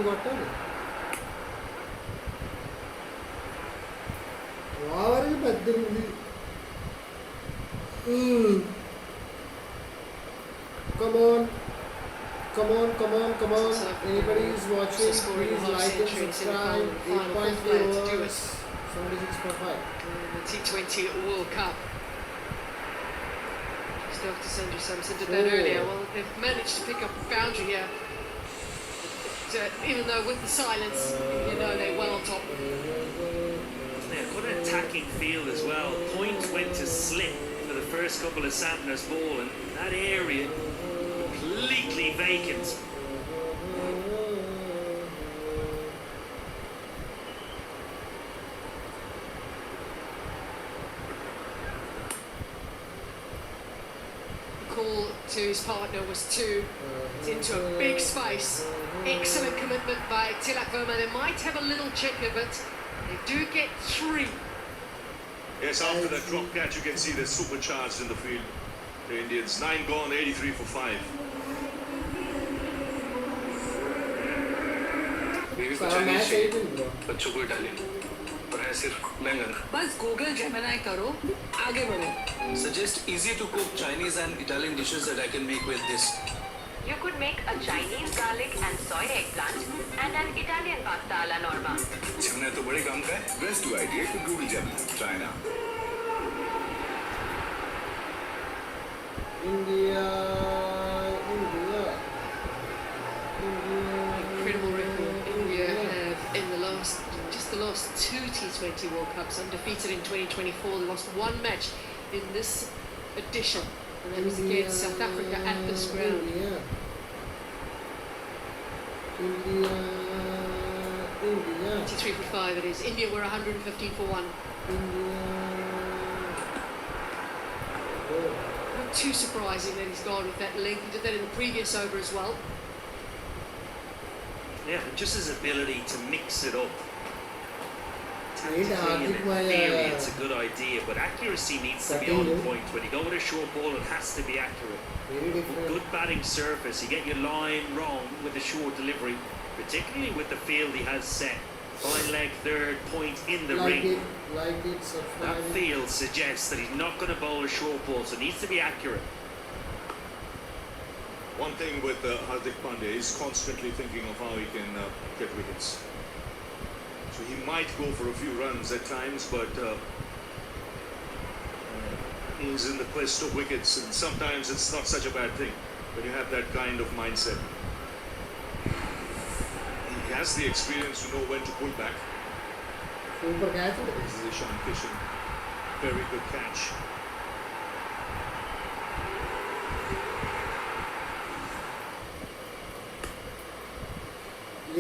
కొట్టాలి ఓవర్కి 18 Come on. Anybody is watching, please like and subscribe. 8.3 overs, 76.5. The T20 World Cup. Just after Sanju Samson did that earlier. Well, they've managed to pick up a boundary here. But, even though with the silence, you know they're well on top. Yeah, got an attacking field as well. Point went to slip for the first couple of Santner's ball, and that area completely vacant. The call to his partner was 2. It's into a big space. Excellent commitment by Tilak Verma. They might have a little checker, but they do get 3. Yes, after that drop catch, you can see they're supercharged in the field. The Indians, 9 gone, 83 for 5. बीवी को Chinese चाहिए बच्चों को Italian पर है सिर्फ लैंगन बस Google Gemini करो आगे बढ़ो Suggest easy to cook Chinese and Italian dishes that I can make with this. You could make a Chinese garlic and soy eggplant and an Italian pasta alla norma. Gemini तो बड़े काम का है. Best idea to Google Gemini. Try now. India. Incredible record India have in the last 2 T20 World Cups, undefeated in 2024. They lost 1 match in this edition, and that was against South Africa at this ground. India. 93 for 5 it is. India were 115 for 1. Not too surprising that he's gone with that length. He did that in the previous over as well. Yeah, just his ability to mix it up. Hardik In Pandya. theory, it's a good idea, but accuracy needs to be on point. When you go with a short ball, it has to be accurate. Very different. Good batting surface, you get your line wrong with the short delivery, particularly with the field he has set. Fine leg, third point in the ring. Like it, subscribe. That field suggests that he's not going to bowl a short ball, so it needs to be accurate. One thing with Hardik Pandya, he's constantly thinking of how he can get wickets. So he might go for a few runs at times, but he's in the quest of wickets, and sometimes it's not such a bad thing when you have that kind of mindset. He has the experience to know when to pull back. Super catch. This is Ishan Kishan. Very good catch.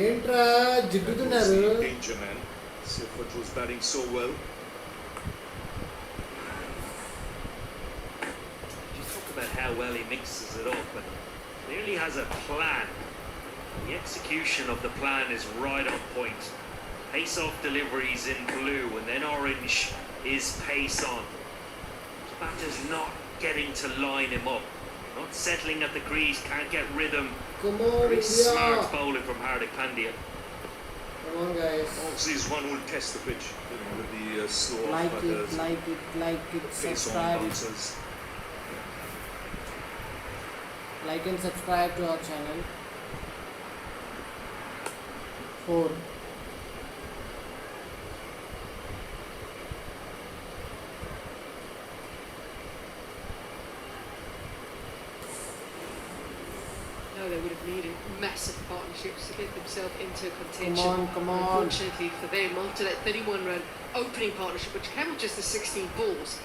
ఏంట్రా జిగ్గుతున్నారు Danger man. Seifert was batting so well. well he mixes it up and clearly has a plan. The execution of the plan is right on point. Pace-off deliveries in blue and then orange is pace on. His batter's not getting to line him up. Not settling at the crease, can't get rhythm. Come on, Very India. smart bowling from Hardik Pandya. Come on, guys. Obviously, is one who will test the pitch, with the slow Like batters, it, like it, face-on subscribe. bouncers. Like and subscribe to our channel. 4. No, they would have needed massive partnerships to get themselves into contention. Come on. Unfortunately for them, after that 31-run opening partnership, which came with just the 16 balls,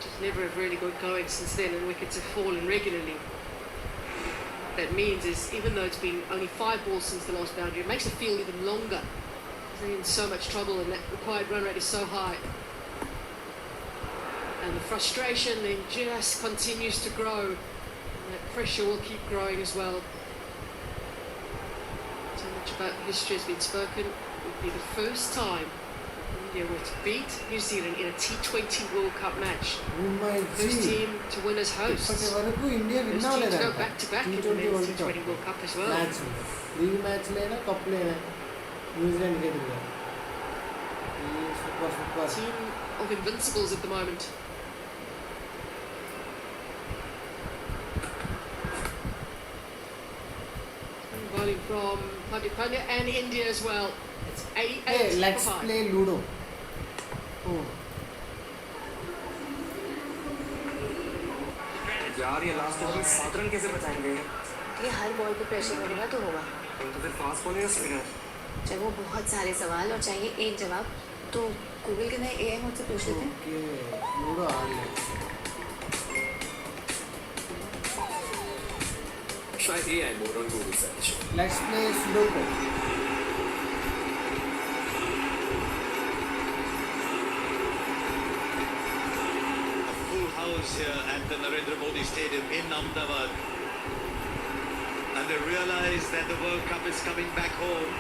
just never have really got going since then, and wickets have fallen regularly. What that means is, even though it's been only 5 balls since the last boundary, it makes it feel even longer. They're in so much trouble, and that required run rate is so high. And the frustration then just continues to grow. That pressure will keep growing as well. So much about history has been spoken. It would be the first time India were to beat New Zealand in a T20 World Cup match. First team to win as hosts. First team to go back to back in the T20 World Cup as well. Match लेना cup लेना New Zealand के लिए Team of invincibles at the moment. Bowling from Hardik Pandya and India as well. It's 8 Hey, let's for 5. play Ludo. Oh. यार ये last over में 7 run कैसे बचाएंगे? ये हर बॉल पे प्रेशर बनेगा तो होगा। तो फिर फास्ट बॉलर या स्पिनर? चाहे वो बहुत सारे सवाल और चाहिए एक जवाब तो गूगल के नए एआई मुझसे पूछ लेते हैं। Okay, Ludo आ गया. Try AI mode on Google search. Let's play Sudoku. A full house here at the Narendra Modi Stadium in Ahmedabad. And they realize that the World Cup is coming back home.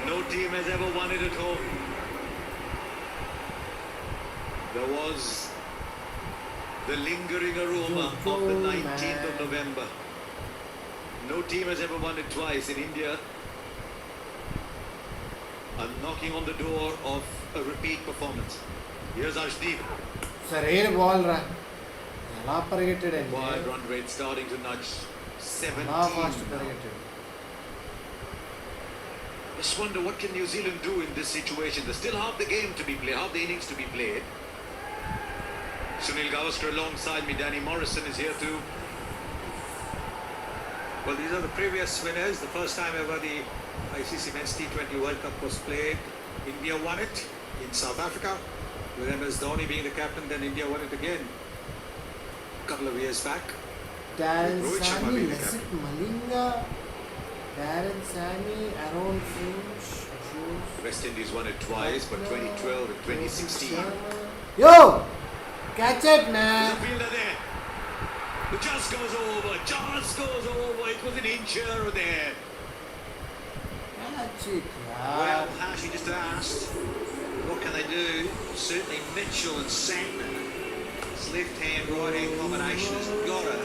No team has ever won it at home. There was the lingering aroma of the 19th of November. No team has ever won it twice. In India are knocking on the door of a repeat performance. Here's Arshdeep. Sareen ball ra. Yala పరిగెట్టాడు అండి. Wide run rate starting to nudge 17. Fast పరిగెట్టాడు. Just wonder what can New Zealand do in this situation. There's still half the game to be played, half the innings to be played. Sunil Gavaskar alongside me. Danny Morrison is here too. Well, these are the previous winners. The first time ever the ICC Men's T20 World Cup was played. India won it in South Africa, with MS Dhoni being the captain. Then India won it again a couple of years back. Darren Rohit Sharma Sammy, being the Lassit captain. Malinga, Darren Sammy, Aaron Finch, West Indies won it twice, but 2012 and 2016. Yo! Catch it, man! There's a fielder there. It just goes over. Just goes over. It was an inch here or there. Catch it, Well, yaar. Hashi just asked, what can they do? Certainly Mitchell and Sandman. This left-hand, right-hand combination has got to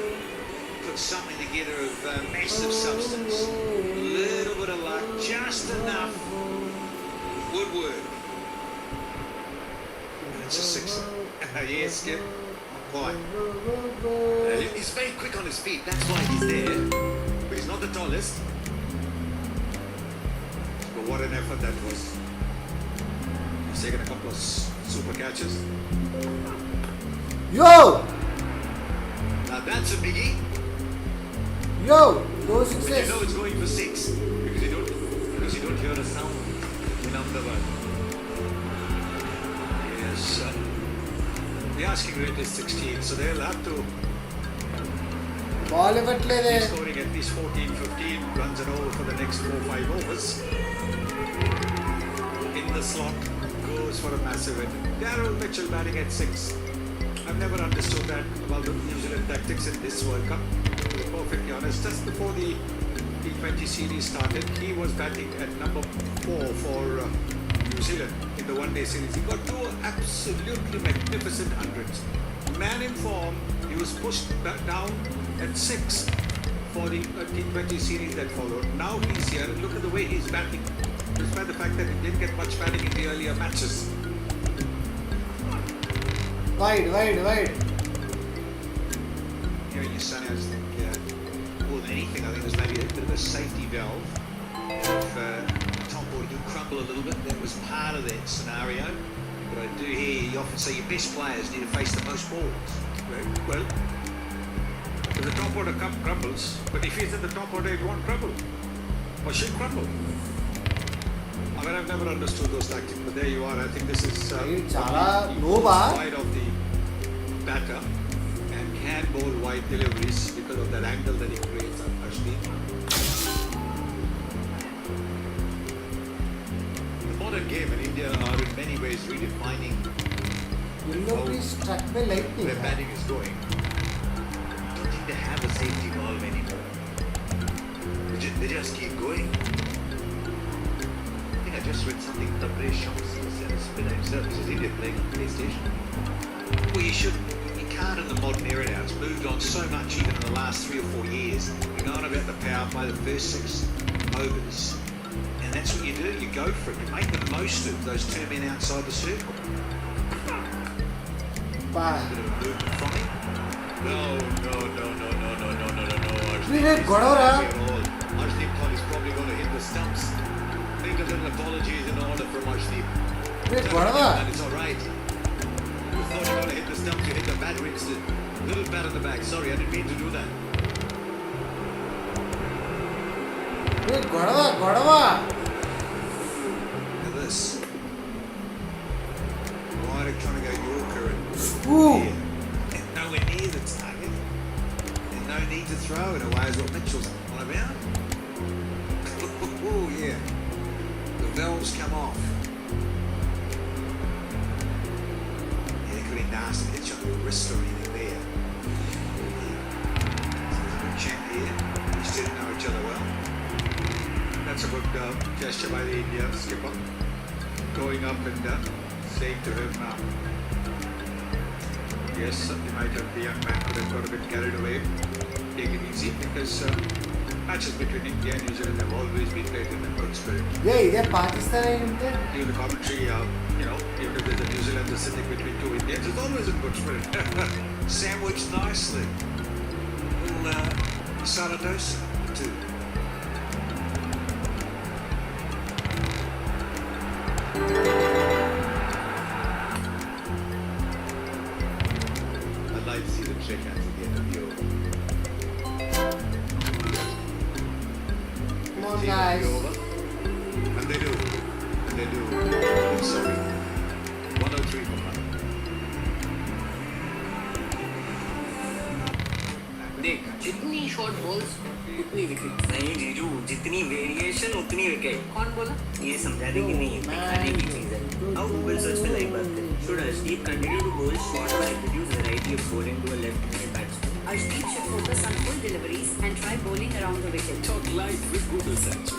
put something together of massive substance. A little bit of luck, just enough would work. It's a six. Yes, Skip. Not quite. He's very quick on his feet. That's why he's there. But he's not the tallest. But what an effort that was. He's taken a couple of super catches. Yo! Now that's a biggie. Yo! Go But success. you know it's going for 6 because you don't hear a sound in Ahmedabad. Yes, the asking rate is 16, so they'll have to Ball ఇవ్వట్లేదే. be scoring at least 14, 15 runs and over for the next 4-5 overs. In the slot goes for a massive hit. Daryl Mitchell batting at 6. I've never understood that about the New Zealand tactics in this World Cup. To be perfectly honest, just before the T20 series started, he was batting at number 4 for New Zealand in the one-day series. He got 2 absolutely magnificent hundreds. Man in form, he was pushed back down at 6 for the T20 series that followed. Now he's here and look at the way he's batting, despite the fact that he didn't get much batting in the earlier matches. Wide. Hearing your son, I was thinking, more than anything, I think there's maybe a bit of a safety valve. If top order do crumble a little bit, that was part of that scenario. But I do hear you often say your best players need to face the most balls. Well, if the top order crumbles, but if he's at the top order, it won't crumble. Or should crumble. I mean, I've never understood those tactics, but there you are. I think this is wide of the batter and can bowl wide deliveries because of that angle that he creates on Ashdeep. The modern game in India are in many ways redefining how their batting is going. I don't think they have a safety valve anymore. They just keep going. I just read something Tabrez Shams said spinner himself. This is India playing on PlayStation. Well, you can't in the modern era now. It's moved on so much even in the last 3 or 4 years. We're going about the power play, the first 6 overs. And that's what you do. You go for it. You make the most of those 2 men outside the circle. Bye. A bit of a movement from him. No. Arshdeep thought he's probably going to hit the stumps. Make a little apologies in order from Arshdeep. And it's alright. You thought you were going to hit the stumps, you hit the bat instead. Little pat on the back. Sorry, I didn't mean to do that. Look at this. White trying to go Yorker and nowhere near the target. And no need to throw in a way is what Mitchell's on about. Oh yeah. The valves come off. Yeah, it could be nasty to hit you on your wrist or anything there. So there's a good chant here. These two know each other well. That's a good gesture by the India skipper. Going up and saying to him, yes, you might have the young man could have got a bit carried away. Take it easy because matches between India and New Zealand have always been played in a good spirit. Yeah, is that Pakistan? Even the commentary, even if there's a New Zealander sitting between 2 Indians, it's always in good spirit. Sandwiched nicely. Little masala dose, too. I'd like to see them shake hands at the end of the over. Come on, guys. And they do. I'm sorry. 103 for one. देख जितनी short balls उतनी wicket नहीं जीजू जितनी variation उतनी wicket कौन बोला ये समझाने की नहीं दिखाने की चीज है अब गूगल सर्च पे लाइव बात करें should Arshdeep continue to bowl short or introduce variety of bowling to a left-handed batsman Arshdeep should focus on full deliveries and try bowling around the wicket Talk live with Google Search.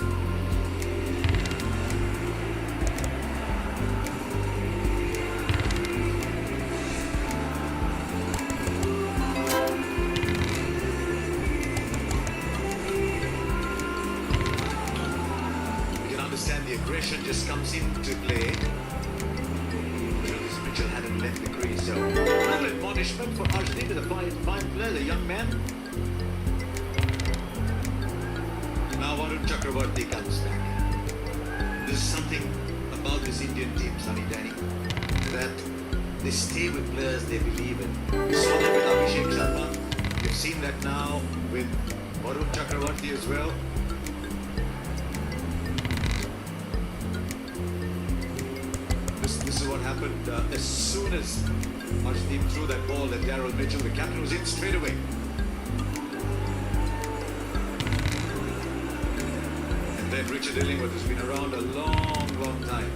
The aggression just comes into play. Mitchell hadn't left the crease, so little admonishment for Arshdeep, the fine player, the young man. Now Varun Chakravarti comes back. There's something about this Indian team, Sunny Danny, that they stay with players they believe in. We saw that with Abhishek Sharma. We've seen that now with Varun Chakravarti as well. This is what happened as soon as Arshdeep threw that ball at Daryl Mitchell. The captain was in straight away. And then Richard Illingworth has been around a long time.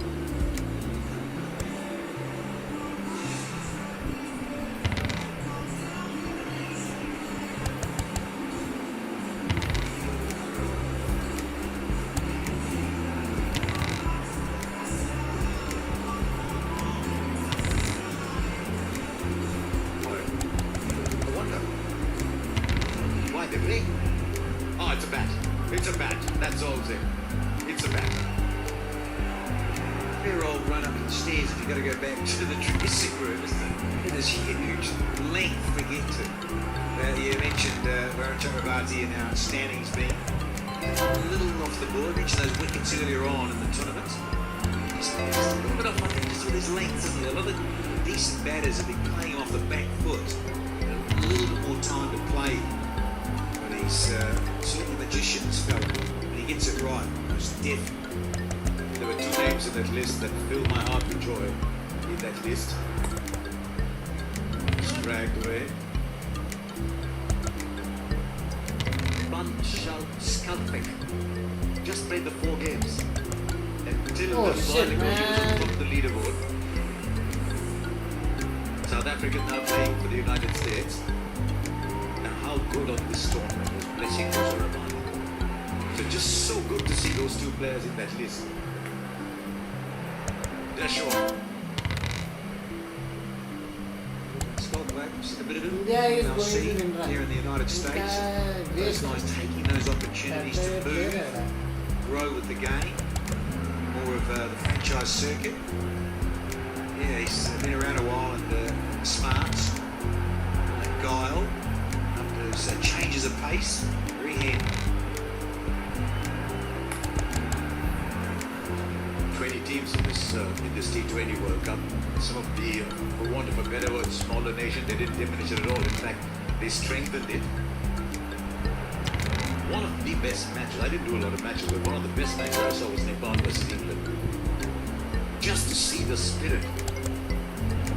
like they play. Oh, it's a bat. It's a bat. That solves it. It's a bat. Fair old run up the stairs if you've got to go back to the dressing room, isn't it? It is huge length to get to. You mentioned Varun Chakravarti and how standing's been a little off the board. Mentioned those wickets earlier on in the tournament. Just a little bit off, I think, just with his length, isn't it? A lot of decent batters have been playing off the back foot. A little bit more time to play. But he's certainly a magician's fella. And he gets it right, most definitely. There were two names in that list that filled my heart with joy in that list. Dragged away. Sculpting. Just played the 4 games. Until the final he was on top of the leaderboard. South Africa now playing for the United States. And how good on this tournament was Blessing Rahman. So just so good to see those 2 players in that list. Deshaw. India is going to win here in the United States. Those guys taking those opportunities to move, grow with the game, more of the franchise circuit. Yeah, he's been around a while and smarts, guile, those changes of pace, very handy. 20 teams in this T20 World Cup. Some of the, for want of a better word, smaller nation, they didn't diminish it at all. In fact, they strengthened it. One of the best matches, I didn't do a lot of matches, but one of the best matches I saw was Nepal versus England. Just to see the spirit,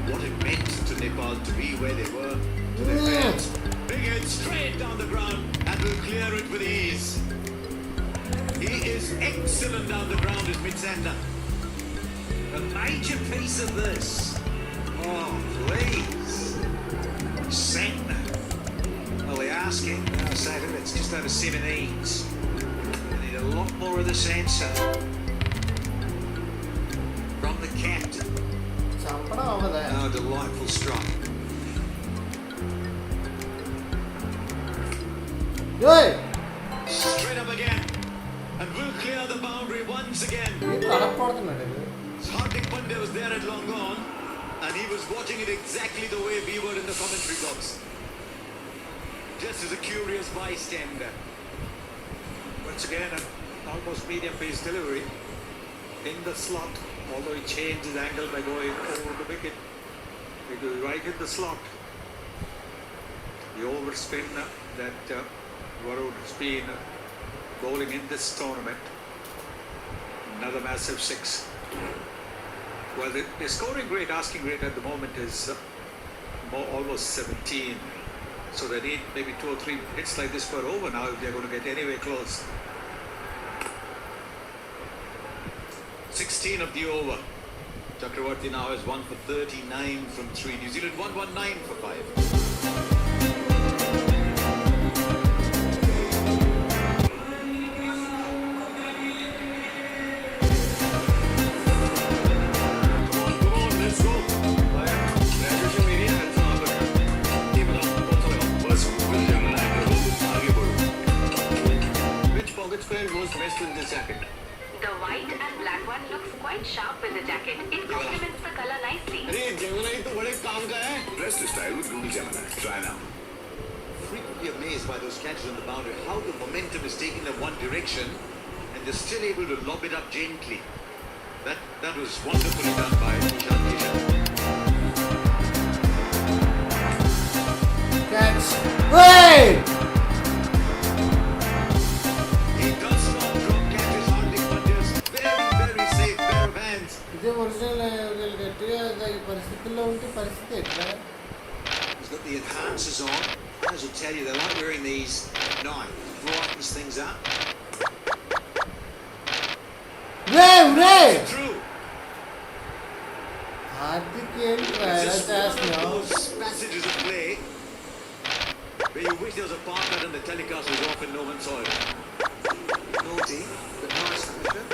what it meant to Nepal to be where they were, to their fans. Big hit straight down the ground and will clear it with ease. He is excellent down the ground as mid-sender. A major piece of this. Oh, please. Centre. Well, we're asking, Seifert, it's just over 7 innings. We need a lot more of this answer from the captain. over there. Oh, delightful strike. Hey! Straight up again. And will clear the boundary once again. Hardik Pandya was there at long gone, and he was watching it exactly the way we were in the commentary box. Just as a curious bystander. Once again, an almost medium pace delivery in the slot, although he changed his angle by going over the wicket. It was right in the slot. The overspin that Varun has been bowling in this tournament. Another massive 6. Well, the scoring rate, asking rate at the moment is almost 17. So they need maybe 2 or 3 hits like this per over now if they're going to get anywhere close. 16 of the over. Chakravarti now has 1 for 39 from 3. New Zealand 119 for 5. Jacket. The white and black one looks quite sharp with the jacket. It complements the color nicely. Dress to style with Google Gemini. Try now. Frequently amazed by those catches on the boundary, how the momentum is taking them one direction and they're still able to lob it up gently. That was wonderfully done by Ishan Kishan. Catch. Wait! He's got the enhancers on. I will tell you, they like wearing these at night. Brightens things up. Ray! True. Hardik Just one of those passages of play where you wish there was a partner and the telecast was off and no one saw it. Naughty, but nice pressure.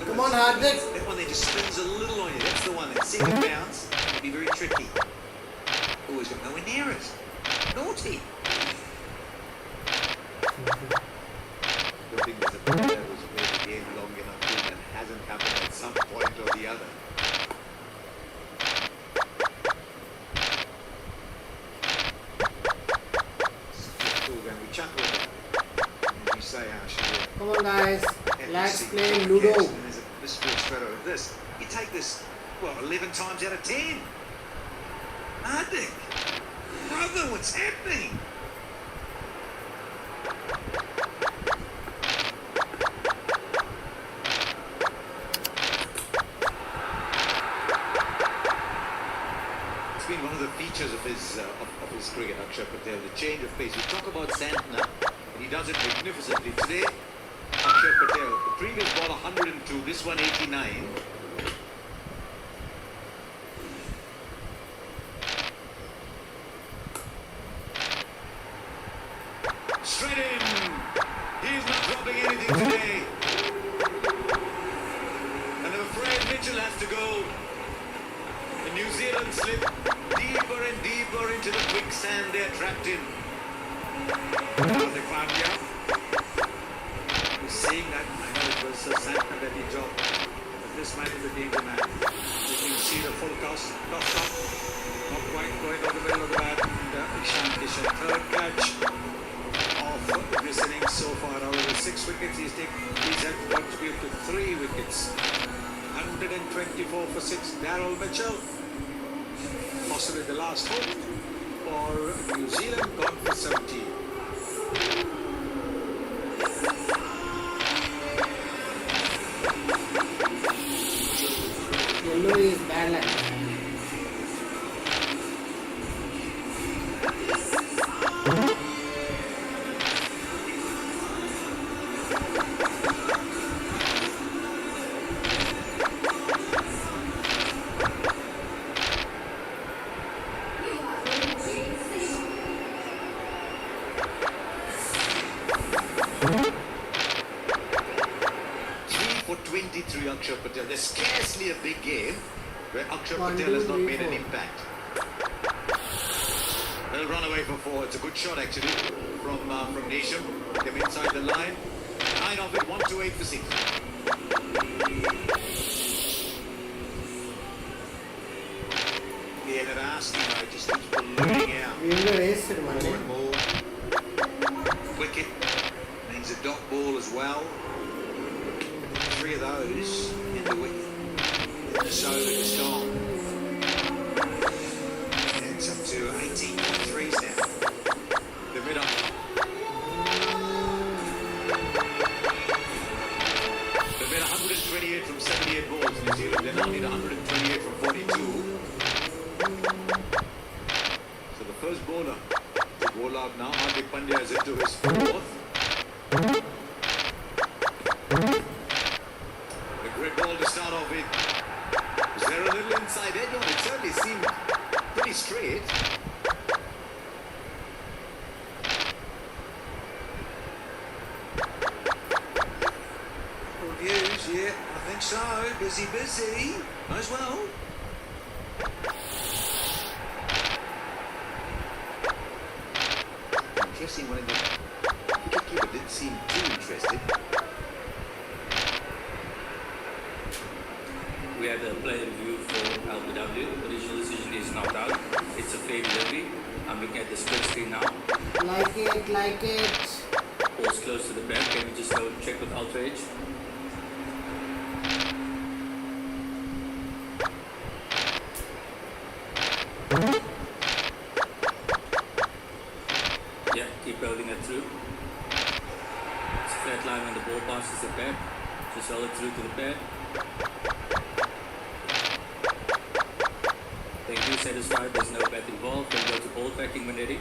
Come on, Hardik. That one there just spins a little on you. That's the one. That second bounce can be very tricky. Oh, he's got nowhere near it. Naughty. I don't think there's a player who's played the game long enough to and hasn't happened at some point or the other. When we chat with her, we say how she will. Come on, guys. Let's play Ludo. There's a mystery straight out of this. You take this, well, 11 times out of 10. Hardik, brother, what's happening? It's been one of the features of his cricket, Akshay Patel, the change of pace. We talk about Santner, and he does it magnificently. Today, Akshay Patel, the previous ball 102, this one 89. Straight in. He's not dropping anything today. And I'm afraid Mitchell has to go. The New Zealand slip deeper and deeper into the quicksand they're trapped in. Hardik Pandya. He's saying that, I know it was Seifert that he dropped, but this man is a danger man. You can see the full toss up, not quite going out the middle of the bat. And Ishan, third catch of this innings so far. Out of the 6 wickets, he's had to contribute to 3 wickets. 124 for 6. Daryl Mitchell, possibly the last hope for New Zealand, gone for 17. Yellow is bad luck. Akshay Patel. There's scarcely a big game where Akshay Patel has not made an impact. They'll run away for 4. It's a good shot actually from Nation. Came inside the line. 9 of it, 128 for 6. The end of asking, I just keeps ballooning out. More and more. Wicket means a dot ball as well. 3 of those in the wicket. So it's gone. It's up to 18.3s now. The mid-up. They've made 128 from 78 balls. New Zealand, they now need 128 from 42. So the first bowler to bowl out now, Hardik Pandya is into his 4th. Great ball to start off with. Was there a little inside edge on it? Certainly seemed pretty straight. Reviews, yeah, I think so. Busy. As well. Interesting one in the wicketkeeper didn't seem too interested. We had a player review for LBW. Original decision is not out. It's a fair delivery. I'm looking at the split screen now. Like it. Ball's close to the bat. Can we just go and check with outrage? Yeah, keep holding it through. It's a flat line when the ball passes the bat. Just hold it through to the bat. Thank you, satisfied, there's no bat involved. Then go to ball tracking when ready.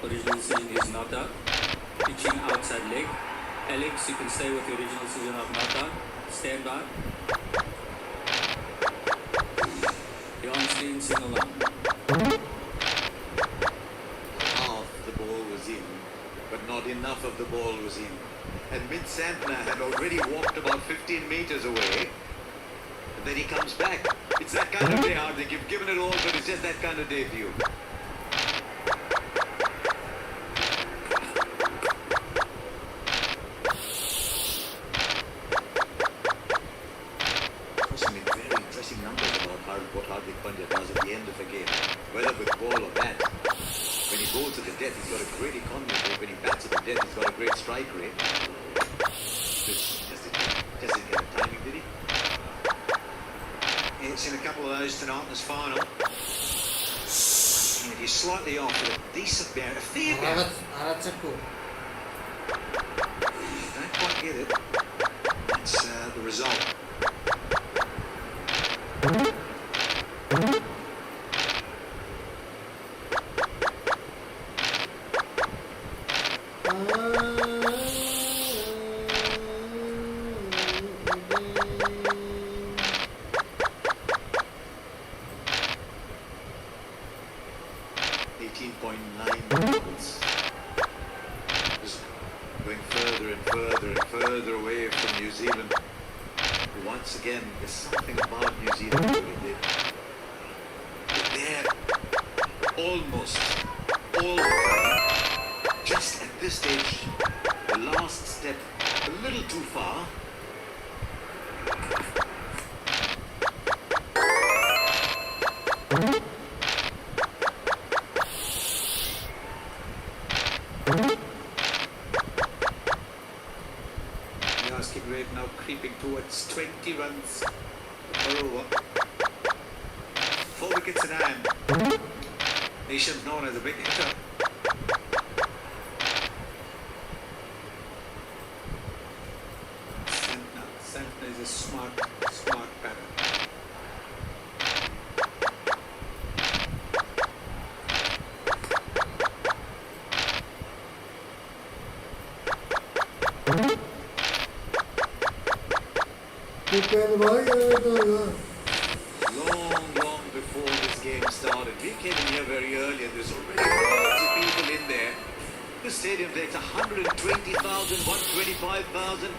Original decision is not out. Pitching outside leg. Alex, you can stay with your original season of not out. Stand by. You're on screen, single line. Half the ball was in, but not enough of the ball was in. And Mid-Santner had already walked about 15 meters away. And then he comes back. It's that kind of day, Hardik. You've given it all, but it's just that kind of day for you. Some very interesting numbers about what Hardik Pandya does at the end of a game, whether with ball or bat. When he bowls at the death, he's got a great economy rate. When he bats at the death, he's got a great strike rate. Just didn't get the timing, did he? It's in a couple of those tonight in this final. And he's slightly off with a decent bounce, a fair bounce. Don't quite get it. That's the result. Now creeping towards 20 runs per over. 4 wickets in hand. Nation's known as a big hitter. Santner is a smart batter. Long before this game started, we came in here very early and there's already loads of people in there. The stadium takes 120,000, 125,000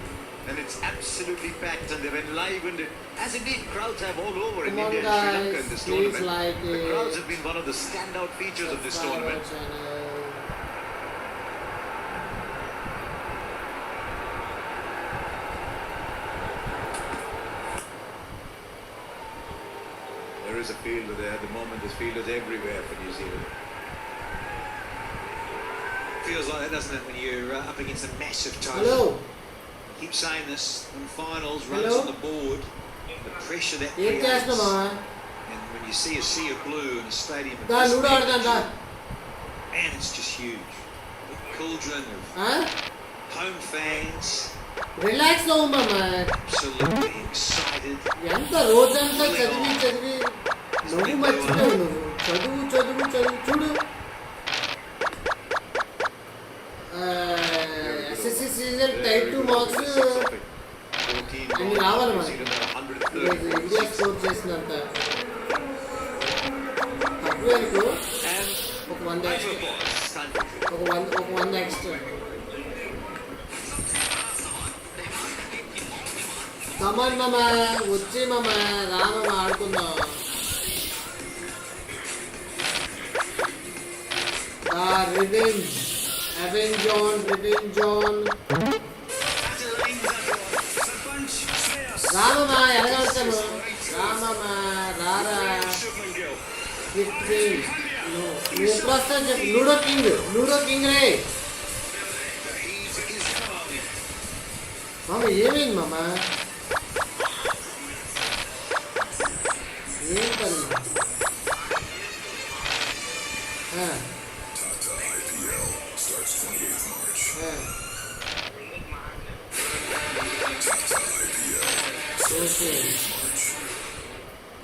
and it's absolutely packed and they've enlivened it, as indeed crowds have all over in India and Sri Lanka in this tournament. The crowds have been one of the standout features of this tournament. There is a fielder there. At the moment, there's fielders everywhere for New Zealand. Feels like that, doesn't it, when you're up against a massive total? Hello. I keep saying this in finals, runs on the board, the pressure that creates. And when you see a sea of blue in a stadium, and it's just huge. The cauldron of home fans. Relax now, mama. Absolutely excited. Yanta రోజంతా చదివి నువ్వు మర్చిపోయావు నువ్వు చదువు చూడు SSC season type 2 marks అన్ని రావాలి మరి ఇండియా స్కోర్ చేసినంత తక్కువ అనుకో ఒక 100 ఎక్స్ట్రా ఒక 100 ఎక్స్ట్రా కమాన్ మామా వచ్చి మామా రామమ్మ ఆడుకుందాం రివెంజ్ రామమ్మ ఎలాగలుగుతాము రామమ్మ రారా నువ్వు ఎప్పుడు వస్తావు చెప్పు లూడో కింగ్ రే మామ ఏమైంది మామ ఏం పని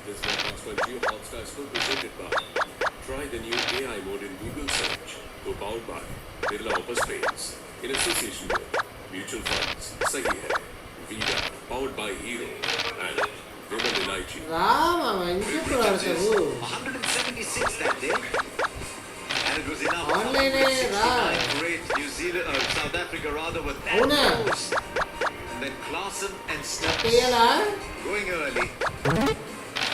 This webcast by GeoHotstar is co-presented by. Try the new AI mode in Google search. Co-powered by Birla Opus Paints in association with Mutual funds, Sahi Hai, Vida, powered by Hero, and Women in IT. Rama, injury 176 that day. And it was enough. Online 69 for it. New Zealand, South Africa rather, with that close. And then Klaasen and Stokes going early.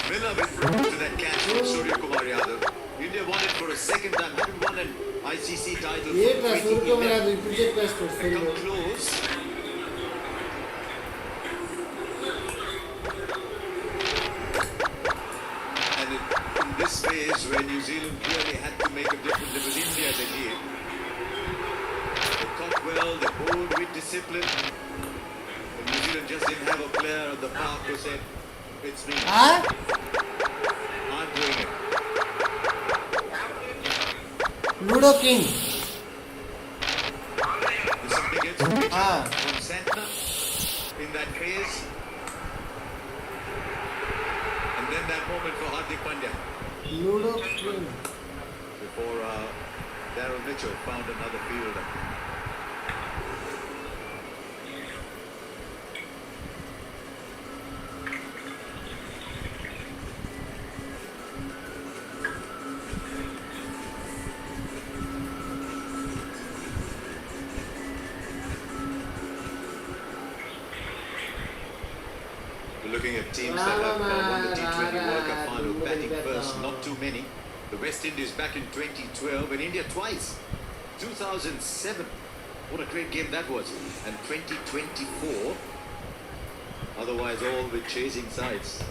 Miller went to that catch from Surya Kumar Yadav. India won it for a second time. Hadn't won an ICC title. They come close. And in this phase where New Zealand really had to make a difference, it was India that did. They caught well, they bowled with discipline. But New Zealand just didn't have a player at the park who said, it's me. I'm doing it. Ludo King. Something gets from Santner in that phase. And then that moment for Hardik Pandya. Ludo King. Before Daryl Mitchell found another fielder. Looking at teams that have won the T20 World Cup final, batting first, not too many. The West Indies back in 2012 and India twice. 2007, what a great game that was. And 2024, otherwise all with chasing sides.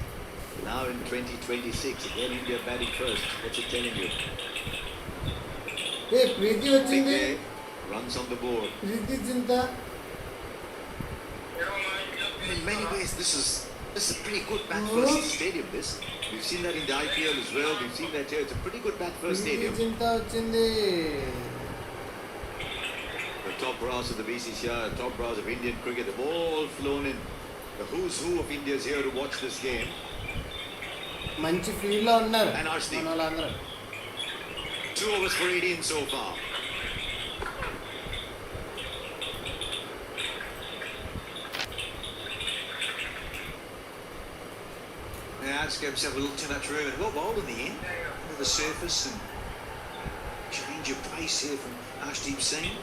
Now in 2026, again India batting first. What's it telling you? Hey, Preeti vachindi. Runs on the board. Preeti Zinta. In many ways, this is a pretty good bat first stadium. We've seen that in the IPL as well. We've seen that here. It's a pretty good bat first stadium. The top brass of the BCCI, top brass of Indian cricket have all flown in. The who's who of India is here to watch this game. Manchi field lo unnaru. And Arshdeep. 2 overs for 18 so far. Now, just gave himself a little too much room and well bowled in the end. With the surface and change of pace here from Arshdeep Singh.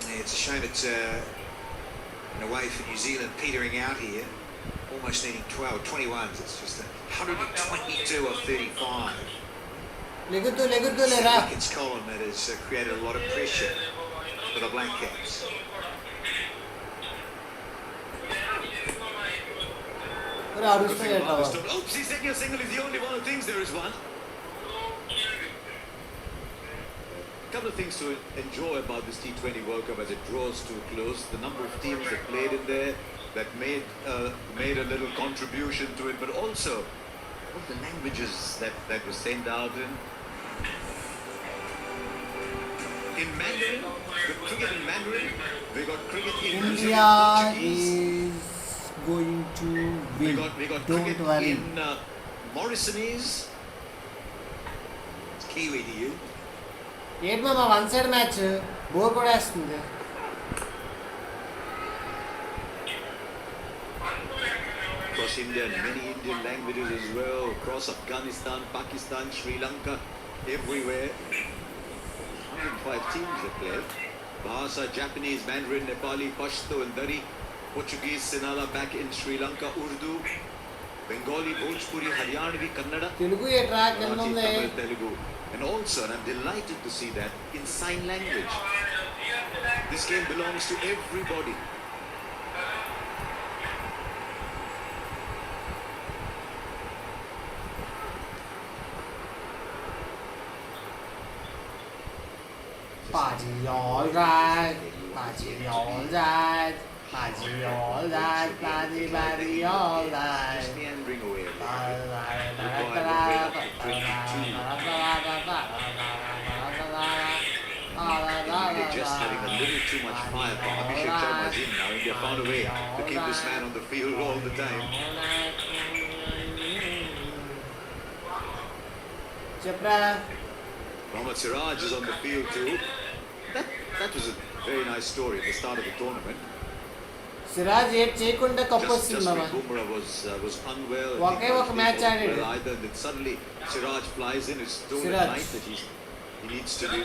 Yeah, it's a shame it's in a way for New Zealand petering out here. Almost needing 21s. It's just 122 of 35. Wickets column that has created a lot of pressure for the Black Caps. Oops, he said your single is the only one who thinks there is one. A couple of things to enjoy about this T20 World Cup as it draws to a close. The number of teams that played in there that made a little contribution to it, but also all the languages that were sent out in. In Mandarin, the cricket in Mandarin, we got cricket in India is going to win. We got Don't cricket worry. in Morrisonese. It's Kiwi to you. Eight mama one side match. Bore kodasthundi. Across India and many Indian languages as well. Across Afghanistan, Pakistan, Sri Lanka, everywhere. 105 teams that play. Bahasa, Japanese, Mandarin, Nepali, Pashto and Dari. Portuguese, Sinhala back in Sri Lanka, Urdu, Bengali, Bhojpuri, Haryanvi, Kannada, Telugu ye track Marathi, ennundi. Tamil, Telugu. And also, and I'm delighted to see that, in sign language. This game belongs to everybody. Paji alright. Paji alright. Paji alright. Paji alright. Just meandering away. They're just having a little too much firepower. Abhishek Sharma's in now. India found a way to keep this man on the field all the time. Chopra. Mohammad Siraj is on the field too. That was a very nice story at the start of the tournament. Siraj ఏడ్ చేయకుండా cup Just వస్తుంది when మామ. Bumrah was unwell, ఒకే ఒక match ఆడాడు. well, either that suddenly Siraj flies in. It's told Siraj. at night that he needs to be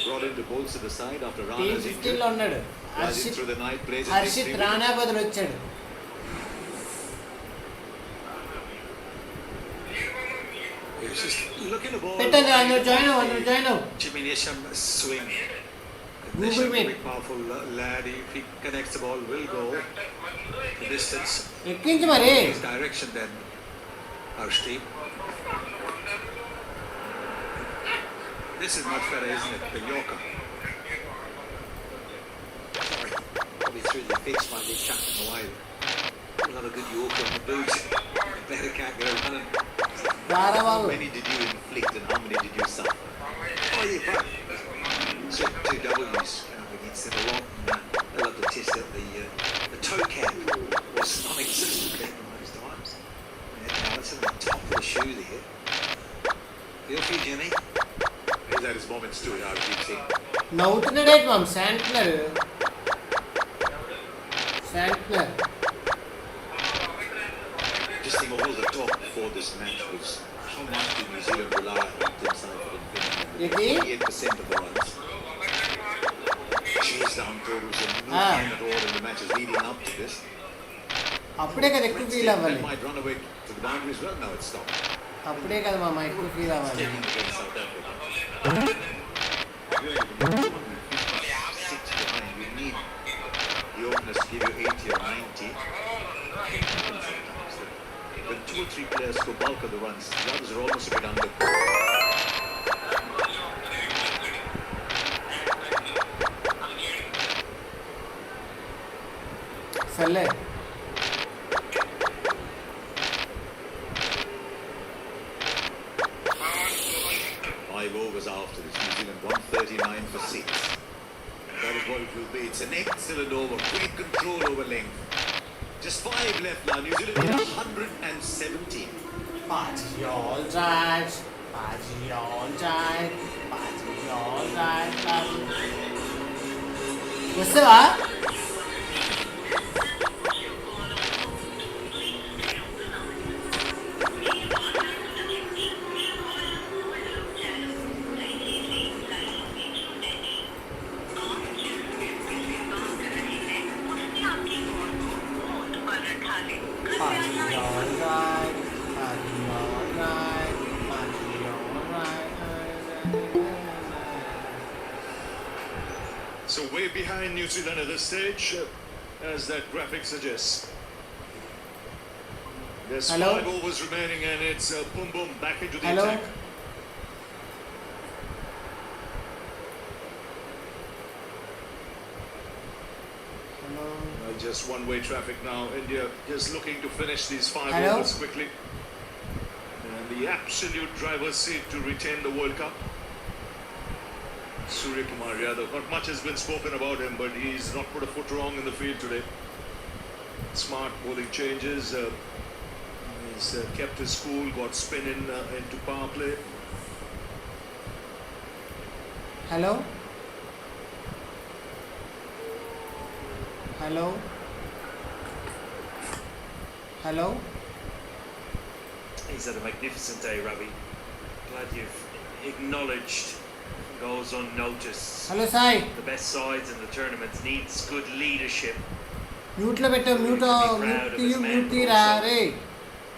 brought in to bowl to the side after team Rana's 15 injury. లో ఉన్నాడు. Flies in through the night, plays in Harshit Rana బదులు వచ్చాడు. It's just looking the ball. పెట్టండి అందరూ join అవ్వు. Jimmy Nesham swing. Google Nesham, me. a big powerful lad. If he connects the ball, will go the distance. ఎక్కించు మరి. His direction then. Hardik. This is much better, isn't it? The Yorker. Probably through the fix might be chucked him away. Another good Yorker on the boots. Better can't go running. How many did you inflict and how many did you suffer? Oh yeah, but so 2 W's against them a lot. They love to test out the toe cap was non-existent at most times. Now it's at the top of the shoe there. Feel for you, Jimmy. He's had his moments too, RGT. నవ్వుతున్నాడేంటి మామ Santner. Just think all the talk before this match was how much did New Zealand rely on Tim Seifert and Finland. 88% of the runs. Chase down totals and no time at all in the matches leading up to this. అప్పుడే కదా ఎక్కువ feel అవ్వాలి. Might run away to the boundaries. Well, now it's stopped. అప్పుడే కదా మామ ఎక్కువ feel అవ్వాలి. Against South Africa. You need the openers to give you 80 or 90. When 2 or 3 players score bulk of the runs, the others are almost a bit under. సర్లే. 5 overs after this, New Zealand 139 for 6. That is what it will be. It's an excellent over. Great control over length. Just 5 left now. New Zealand in 117. Party all right. Party all right. Party all right. వస్తావా? So way behind New Zealand at this stage, as that graphic suggests. There's Hello? 5 overs remaining and it's boom boom back into the Hello? attack. Just one-way traffic now. India just looking to finish these 5 Hello? overs quickly. And the absolute driver's seat to retain the World Cup. Surya Kumar Yadav. Not much has been spoken about him, but he's not put a foot wrong in the field today. Smart bowling changes. He's kept his cool, got spin into power play. Hello? Hello? Hello? He's had a magnificent day, Ravi. Glad you've acknowledged goes unnoticed. Hello, Sai. The best sides in the tournaments needs good leadership. Mute lo bettu, mute ra re.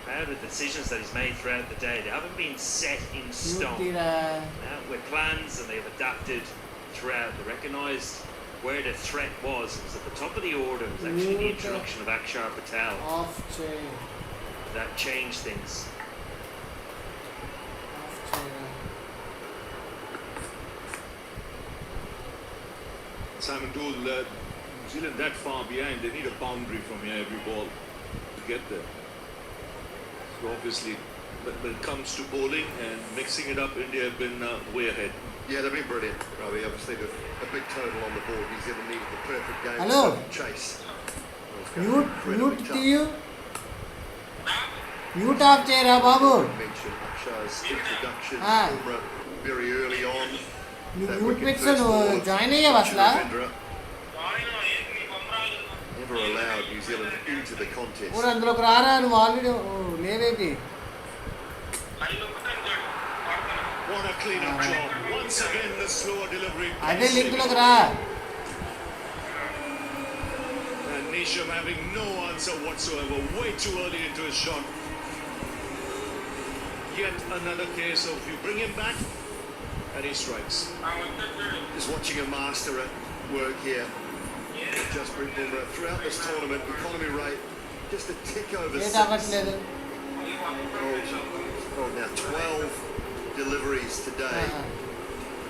Proud of the decisions that he's made throughout the day. They haven't been set in stone. Mute ra. With plans, and they've adapted throughout. They recognised where the threat was. It was at the top of the order. It was actually the introduction of Akshar Patel. Off chain. That changed things. Simon told New Zealand that far behind, they need a boundary from here every ball to get there. So obviously, when it comes to bowling and mixing it up, India have been way ahead. Yeah, they've been brilliant, Ravi. Obviously, a big total on the board. New Zealand needed the perfect game Hello? to chase. Mute you. Mute off చేయరా బాబు. Mention Akshar's introduction, Ah. Bumrah very early on. నువ్వు mute పెట్టు, నువ్వు join అయ్యావు అసలు. never allowed New Zealand into the contest. ఊరు అందులోకి రారా నువ్వు already లేవేంటి What a clean-up job. Once again, the slower delivery. అదే లింక్లోకి రా And Nisham having no answer whatsoever. Way too early into his shot. Yet another case of you bring him back and he strikes. Just watching a master at work here. Just bring Bumrah throughout this tournament. Economy rate just a tick over 6. Oh, now 12 deliveries today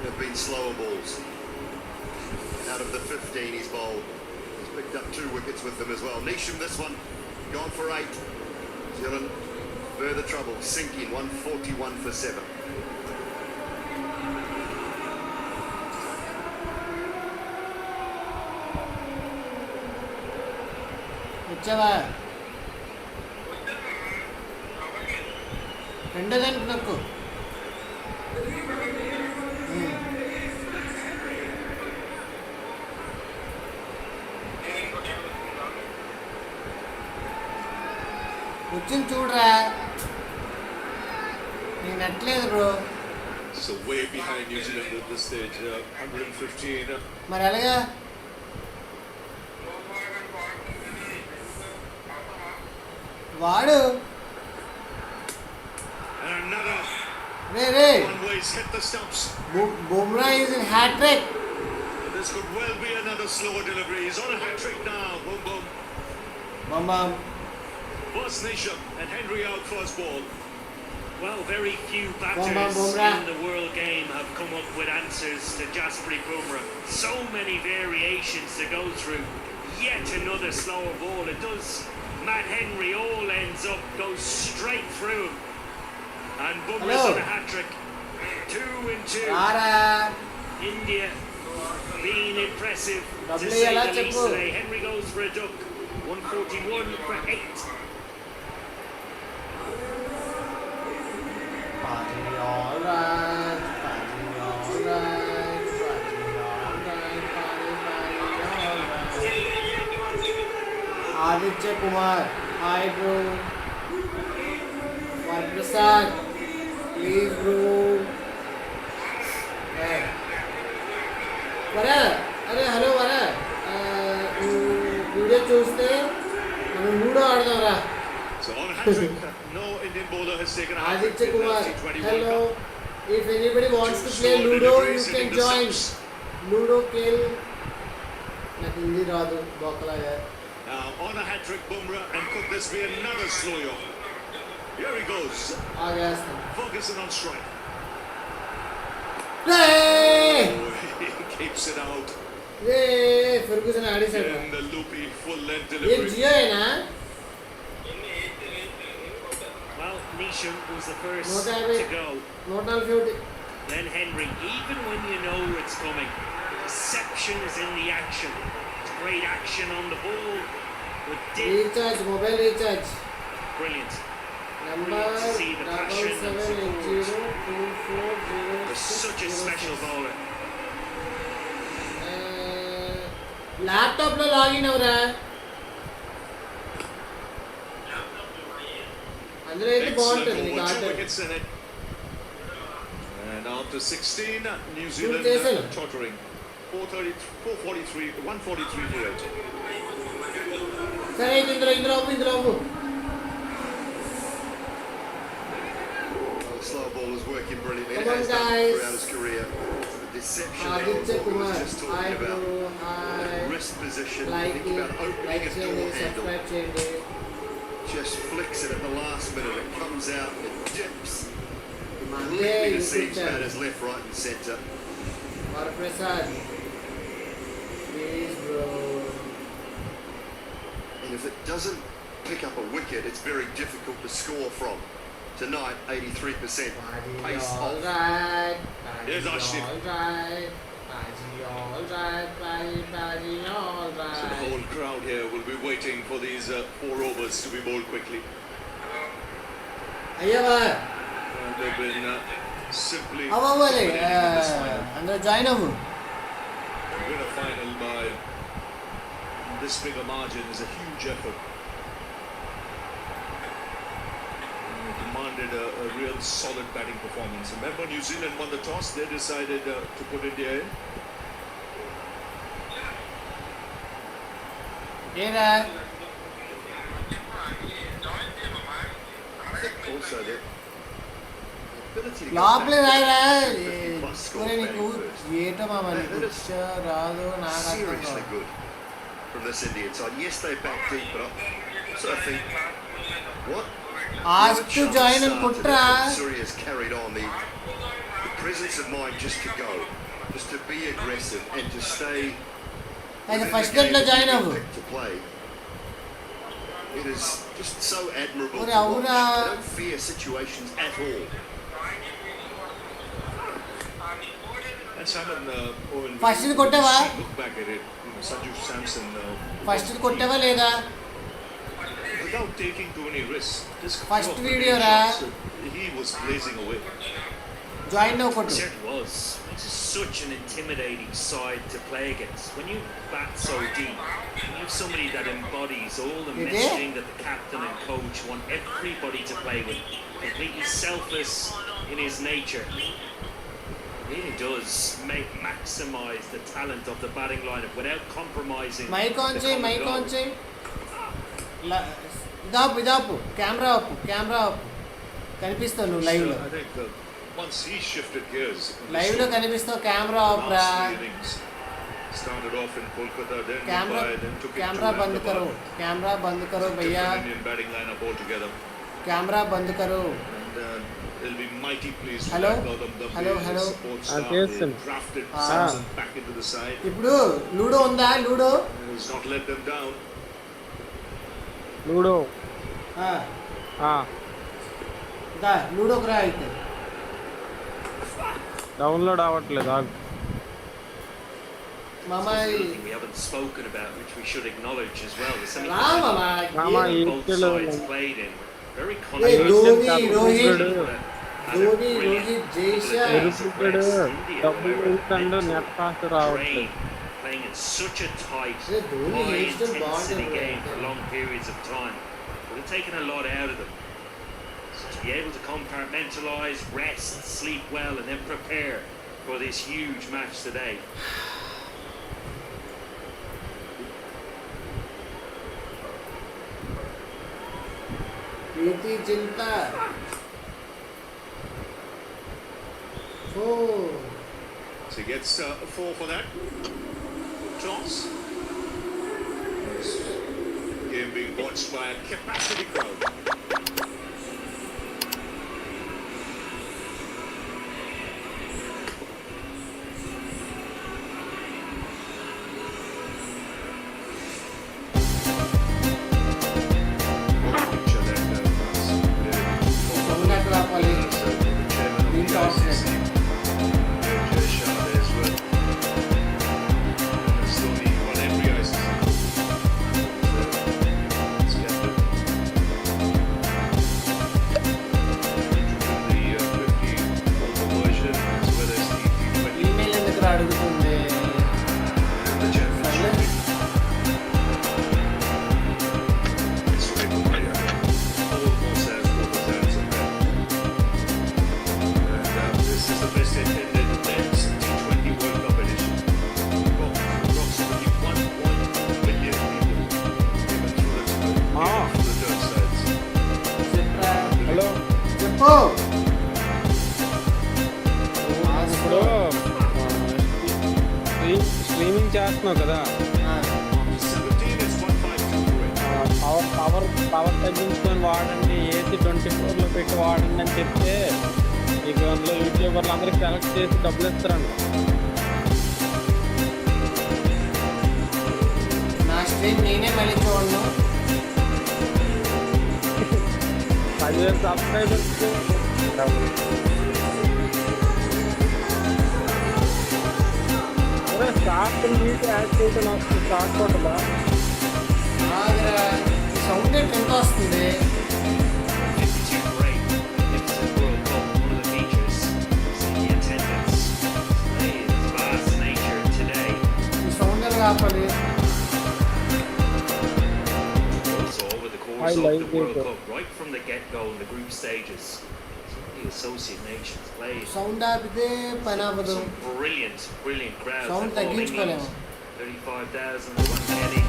have been slower balls. Out of the 15 he's bowled. He's picked up 2 wickets with them as well. Nisham this one, gone for 8. New Zealand further trouble, sinking 141 for 7. వచ్చావా రెండో దానికి నొక్కు వచ్చింది చూడరా నీకు నట్టలేదు bro So way behind New Zealand at this stage. 115. మరి అలాగా వాడు And another. Ray One way's hit the stumps. Bumrah is in hat trick. This could well be another slower delivery. He's on a hat trick now. Boom, boom. Bum. First Nisham and Henry out first ball. Well, very few batters in the world game have come up with answers to Jasprit Bumrah. So many variations to go through. Yet another slower ball. It does. Matt Henry all ends up, goes straight through him. And Bumrah's on a hat-trick. 2 and 2. India being impressive to say the least today. Henry goes for a duck. 141 for 8. Aditya Kumar, hi bro. Prasad, please bro. Hey. Vara, hello Vara. Video చూస్తే మనం ludo ఆడదాం రా. So on a hat-trick, no Indian bowler has taken a hat-trick Aditya in the Kumar, T20 hello. World Cup. If anybody wants to play Ludo, you can join. Ludo kill. నాకు హిందీ రాదు బోకలాగా. Now on a hat-trick, Bumrah, and could this be another slow yaw? Here he goes. Ferguson on strike. Hey! Oh, he keeps it out. Hey, Ferguson ఆడేశాడు. In the loopy full-length ఏం delivery. జియోయేనా? Well, Nisham was the first to go. 140. Then Henry, even when you know it's coming, deception is in the action. It's great action on the ball. Recharge, mobile recharge. Brilliant. Number 77802406. Such a special bowler. Laptop lo login avra. అందులో అయితే బాగుంటుంది నీకు ఆట. And after 16, New Zealand tottering. 143 for 8. సరే అయితే ఇందులో అవ్వు. The slow ball is working brilliantly. Come on, It has done guys. throughout his career. The deception Aditya that we Kumar, were just talking about. The wrist position. Think about opening a door handle. Just flicks it at the last minute. It comes out, it dips. Completely deceives batters left, right and centre. Prasad. Please bro. And if it doesn't pick up a wicket, it's very difficult to score from. Tonight, 83%. Pace off. Here's Ashton. So the whole crowd here will be waiting for these 4 overs to be bowled quickly. They've been simply అందరూ join అవ్వు. win a final by this big a margin is a huge effort. Demanded a real solid batting performance. Remember, New Zealand won the toss. They decided to put India in. Also, the ability to లోపలే రాయరా must score నీకు ఏటో మామ నీకు రాదు నాకు అర్థం seriously కాదు. good from this Indian side. Yes, they back deep, but I think what Ask to join and Putra. Surya has carried on the presence of mind just to go, just to be aggressive and to stay. As a first game join avu. To play. It is just so admirable. Ora, To watch. ora. They don't fear situations at all. And Simon, Owen, First ఇది కొట్టావా? look back at it. Sanju Samson. First ఇది కొట్టావా లేదా? Without taking too many risks. Just First couple of video shots, ra. he was blazing away. Join now కొట్టు. It was. It's just such an intimidating side to play against. When you bat so deep, you have somebody that embodies all the Did messaging that the captain and coach want everybody to play with. Completely selfless in his nature. Really does maximize the talent of the batting lineup without compromising. Mic on the చేయి common mic goal. On చేయి ఇదాపు camera ఆపు కనిపిస్తావు నువ్వు live లో I think once he shifted gears. Live లో కనిపిస్తావు camera off రా Started off in Kolkata, then camera Mumbai, then took it camera to बंद करो कैमरा बंद करो भैया different Indian batting lineup altogether. Camera बंद करो And they'll be mighty pleased with Hello? that. Gautam Gambhir, Hello, his hello. support staff, yes, they sir. drafted Ah. Samson back into the side. ఇప్పుడు Ludo ఉందా Ludo He's not let them down. Ludo దా లూడోకి రా అయితే download అవ్వట్లేదు ఆగు. మామ There's another thing we haven't spoken about, which we should acknowledge as well. The రా మామ మామ semi-final ఈ both ఇంటిలో sides played in. Very A conscious. Dhoni Rohit Had a Dhoni brilliant Rohit Jay Shah ఎరుపుడు డబ్బులు వేస్తాడు నెట్ పాస్ రావట్లేదు. playing in such a tight, Yeah, Dhoni high hates them intensity ball, game for long periods of time. But they've taken a lot out of them. So to be able to compartmentalise, rest, sleep well, and then prepare for this huge match today. ప్రీతి చింత ఓ So he gets a 4 for that. Toss. Game being watched by a capacity crowd. Somnath రాపాలి దీంట్లో option email ఎందుకు రా అడుగుతుంది సర్లే. This is the best attended men's T20 World Cup edition. Approximately 1.2 million people given through the turnstiles. చెప్పరా hello చెప్పు ఇప్పుడు streaming చేస్తున్నావు కదా, 17 is 152. పవర్ తగ్గించుకొని వాడండి, ఏసీ 24లో పెట్టి వాడండి అని చెప్తే నీకు అందులో యూట్యూబర్లు అందరికి సెలెక్ట్ చేసి డబ్బులు ఇస్తారంట. నా స్ట్రీమ్ నేనే మళ్ళీ చూడను 10,000 సబ్స్క్రైబర్స్ డబ్బులు. షార్ట్ మీకు యాడ్ చేయడం వస్తుంది, షార్ట్ కొట్టదా ఆగరా సౌండ్ ఎంత వస్తుంది 52 great, magnificent World Cup, one of the features. See the attendance. Play its vast nature today. ఈ సౌండ్ ఎలా ఆపాలి course of the World Cup, right from the get-go in the group stages. The Associate Nations played. Sound apide panavadu. Some brilliant crowds. Sound tagginchukolemo. 35,000 at one heading.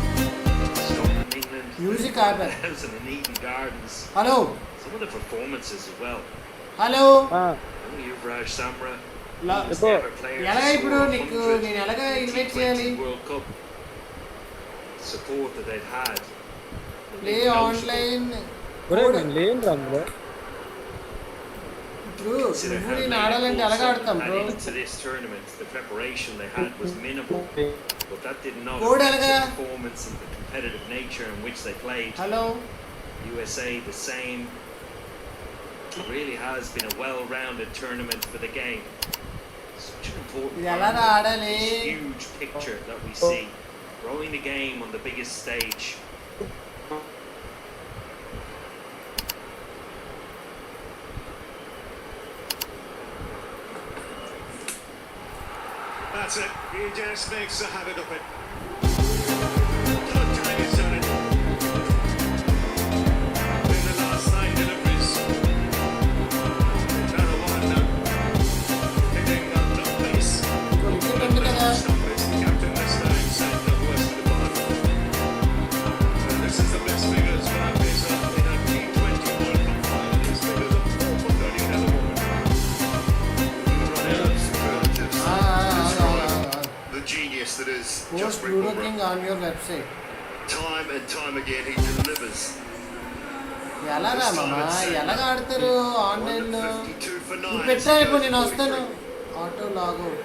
Scotland, England. Music ape. 1,000 in Eden Gardens. Hello. Some of the performances as well. Hello. Yuvraj Samra. ఎలాగ ఇప్పుడు నీకు నేను ఎలాగ invite చేయాలి World Cup support that they've had. Play online లేని రంగు ఇప్పుడు నువ్వు నేను ఆడాలంటే ఎలాగ ఆడతాం bro To this tournament, the preparation they had was minimal, but that did not Code affect ఎలాగా? the performance and the competitive nature in which they played. Hello USA the same. It really has been a well-rounded tournament for the game. Such an important ఇది ఎలా part ఆడాలి of this huge picture that we see. Growing the game on the biggest stage. That's it. He just makes a habit of it. Third time he's done it. In the last 9 deliveries. Another one now. Hitting up the pace. Stumpers, the captain this time, sent the worst of the ball. And this is the best figures for our pacer in a T20 World Cup final. His figures are 4 for 30 at the moment. The genius that is Post just Ludo King on your website. Time and time again he delivers. ఎలాగా మామ ఎలాగ ఆడతారు ఆన్లైన్లో నువ్వు పెట్టాను ఇప్పుడు నేను వస్తాను auto logout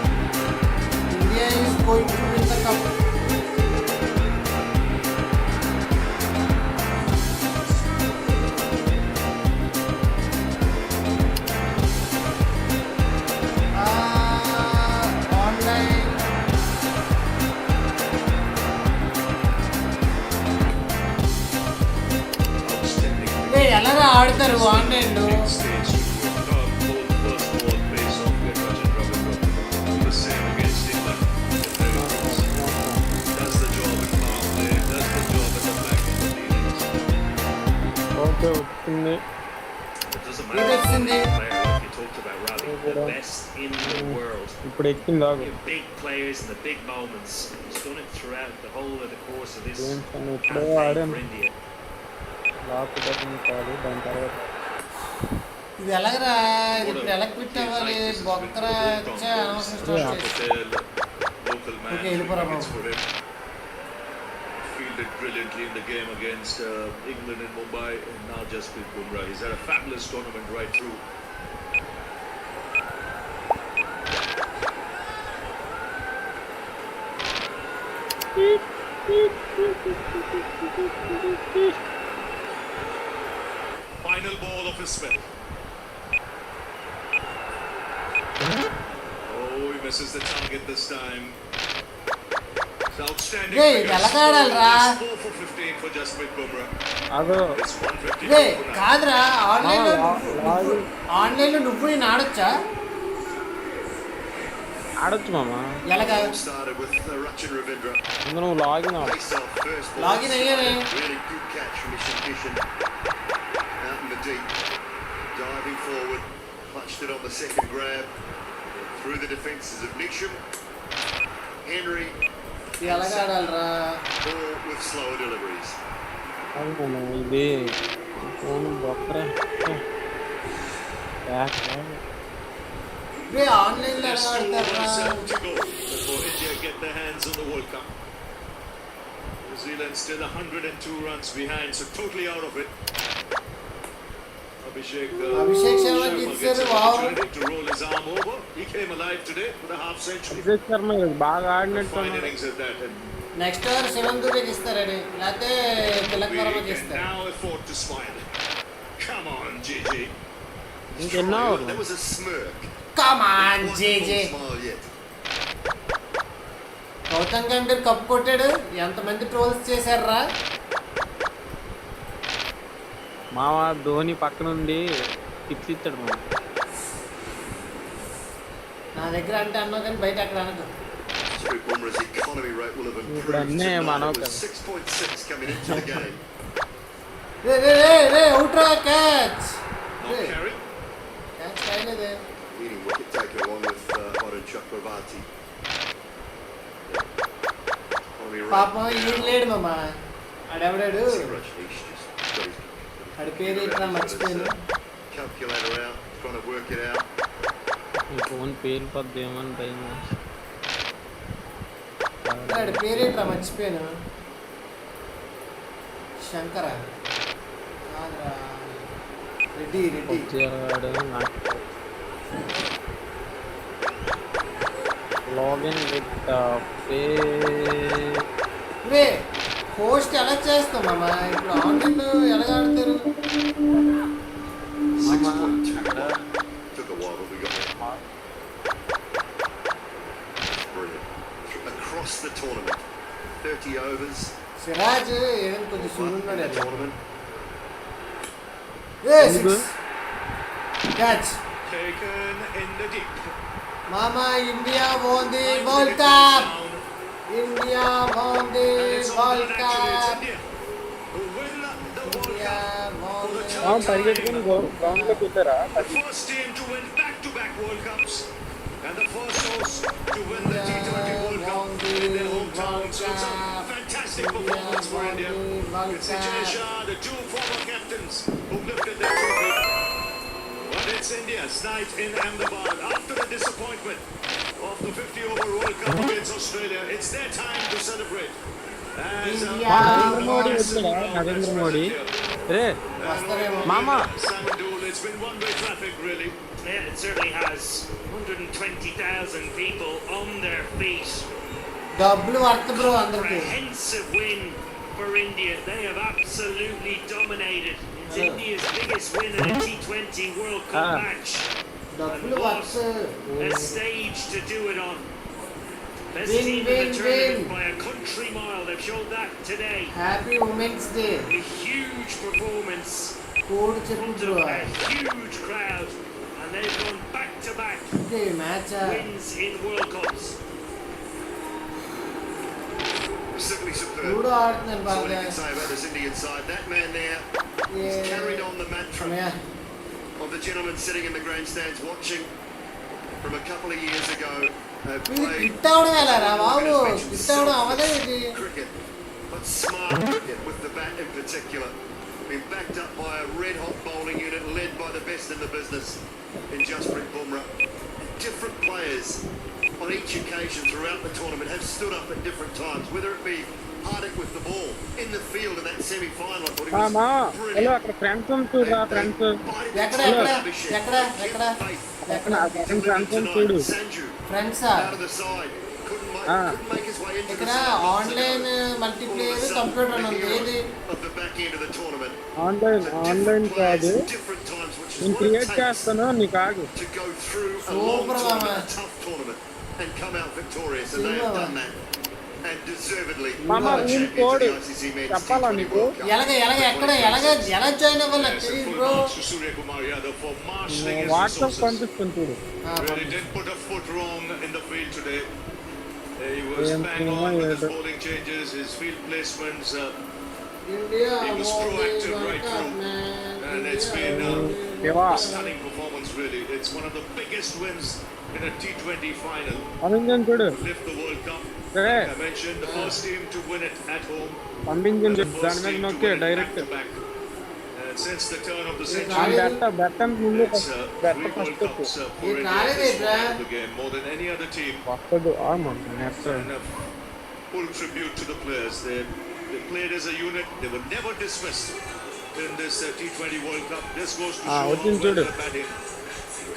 India is going to win the cup. Online. Hey, ఎలాగా ఆడతారు ఆన్లైన్లో ఓకే వచ్చింది It doesn't matter what player, like you talked about, Robbie, the best in the world. ఇప్పుడు ఎక్కింది ఆగు The big players and the big moments. He's done it throughout the whole of the course of this ఇప్పుడే campaign ఆడాను for India. Last button కాదు దాని తర్వాత ఇది ఎలాగరా ఇది ఇప్పుడు ఎలా క్విట్ అవ్వాలి బొక్కరా వచ్చా అనవసరం స్టార్ట్ చేసి Local man, Okay, వెళ్ళిపోరా Babu. for him. Fielded brilliantly in the game against England in Mumbai, and now just with Bumrah. He's had a fabulous tournament right through. Final ball of his spell. Oh, he misses the target this time. It's outstanding. Hey, figures. ఎలాగ ఆడాలిరా? It's 4 for 15 for Jasprit Bumrah. అదో It's 150 ray for 9. కాదురా ఆన్లైన్లో నువ్వు నేను ఆడొచ్చా ఆడొచ్చు మామ ఎలాగా Started with Rachin Ravindra. ముందు నువ్వు లాగిన్ అవ్వు. Face off first ball. Login అయ్యానే. Really good catch from Ishan Kishan. Out in the deep. Diving forward. Clutched it on the second grab. Through the defences of Nisham. Henry. ఎలాగ ఆడాలిరా All with slower deliveries. అవును మామ ఇది phone బొక్కరా రే ఆన్లైన్లో ఎలా There's 2 ఆడతారా overs to go before India get their hands on the World Cup. New Zealand still 102 runs behind, so totally out of it. Abhishek Sharma gets gets an it, wow. opportunity to roll his arm over. He came alive today with a half century. Abhishek Sharma బాగా Fine ఆడినట్టు innings at that. And next over Shivam దుబేకి ఇస్తారని లేకపోతే Tilak we వర్మకి can ఇస్తారు now afford to smile. Come on, GG. ఇంకెన్నో There was a smirk. Come Wasn't జేజే full smile yet. Gautam Gambhir cup కొట్టాడు ఎంతమంది ట్రోల్స్ చేశారా మామ ధోని పక్క నుండి టిప్స్ ఇచ్చాడు మామ. నా దగ్గర అంటే అన్నావు కానీ బయట అక్కడ అనదు. Bumrah's economy rate will have ఇప్పుడు improved అన్నీ tonight. మనకు It was 6.6 coming into the game. రే అవుట్రా క్యాచ్. క్యాచ్ కాయలేదే. Leading wicket taker along with Hardik Pandya. పాపం ఈడు లేడు మామ. ఆడెవడాడు ఆడి పేరు ఇట్లా మర్చిపోయాను. Calculator out, trying to work it out. ఈ ఫోన్ పేరు పద్దు ఏమని భయం. ఆడి పేరు ఇట్లా మర్చిపోయాను. Shankara Reddy login with ray post ఎలా చేస్తాం మామ? ఇప్పుడు ఆన్లైన్లో ఎలా ఆడతారు? Took a while, but we got it. Brilliant. Across the tournament, 30 overs. Siraj ఏదైనా కొంచెం సురున్నాడు tournament. Catch Taken in the deep. మామా India won the World Cup. India won the World Cup. పరిగెట్టుకుని గ్రౌండ్లో కూర్చారా? The first team to win back-to-back World Cups and the first host to win the T20 World Cup in their hometown. So it's a fantastic performance for India. It's Jadeja, the two former captains who lifted their trophy. But it's India's night in Ahmedabad. After the disappointment of the 50-over World Cup against Australia, it's their time to celebrate. Narendra Modi రే మామా. It's been one-way traffic, really. Yeah, it certainly has. 120,000 people on their feet. డబ్బులు worth bro అందరికి. Comprehensive win for India. They have absolutely dominated. It's India's biggest win in a T20 World Cup match. డబ్బులు worth. A stage to do it on. Best team in the tournament by a country mile. They've showed that today. Happy Women's Day. A huge performance. Code చెప్పు bro. A huge crowd. And they've gone back-to-back wins in World Cups. Simply superb. Good ఆడుతున్నారు That's all బాగా. you can say about this Indian side. That man there has carried on the mantra of the gentleman sitting in the grandstands watching from a couple of years ago. ఇట్టవడం ఎలా రా బాబు? ఇట్టవడం అవదే ఇది. Cricket, but smart cricket with the bat in particular. Been backed up by a red-hot bowling unit led by the best in the business in Jasprit Bumrah. Different players on each occasion throughout the tournament have stood up at different times, whether it be Hardik with the ball in the field in that semi-final. I thought he was brilliant. అక్కడ friends చూడరా friends. చూడు friends ఇక్కడ online multiplayer computer అని ఉంది. ఏది online కాదు, నేను create చేస్తాను, నీకు ఆగు. సూపర్ మామ రూల్ కోడ్ చెప్పాలా నీకు? ఎలా జాయిన్ అవ్వాలి నాకు తెలియదు బ్రో. వాట్సాప్ పంపిస్తాను చూడు. Really did put a foot wrong in the field today. He was bang on with his bowling changes, his field placements. He was proactive right through. And it's been a stunning performance, really. It's one of the biggest wins in a T20 final. Lift the World Cup. Like I mentioned, the first team to win it at home. The first team to win it back-to-back. And since the turn of the century, it's 3 World Cups for India in the game, more than any other team. And a full tribute to the players. They played as a unit. They were never dismissed in this T20 World Cup. This goes to show how well the batting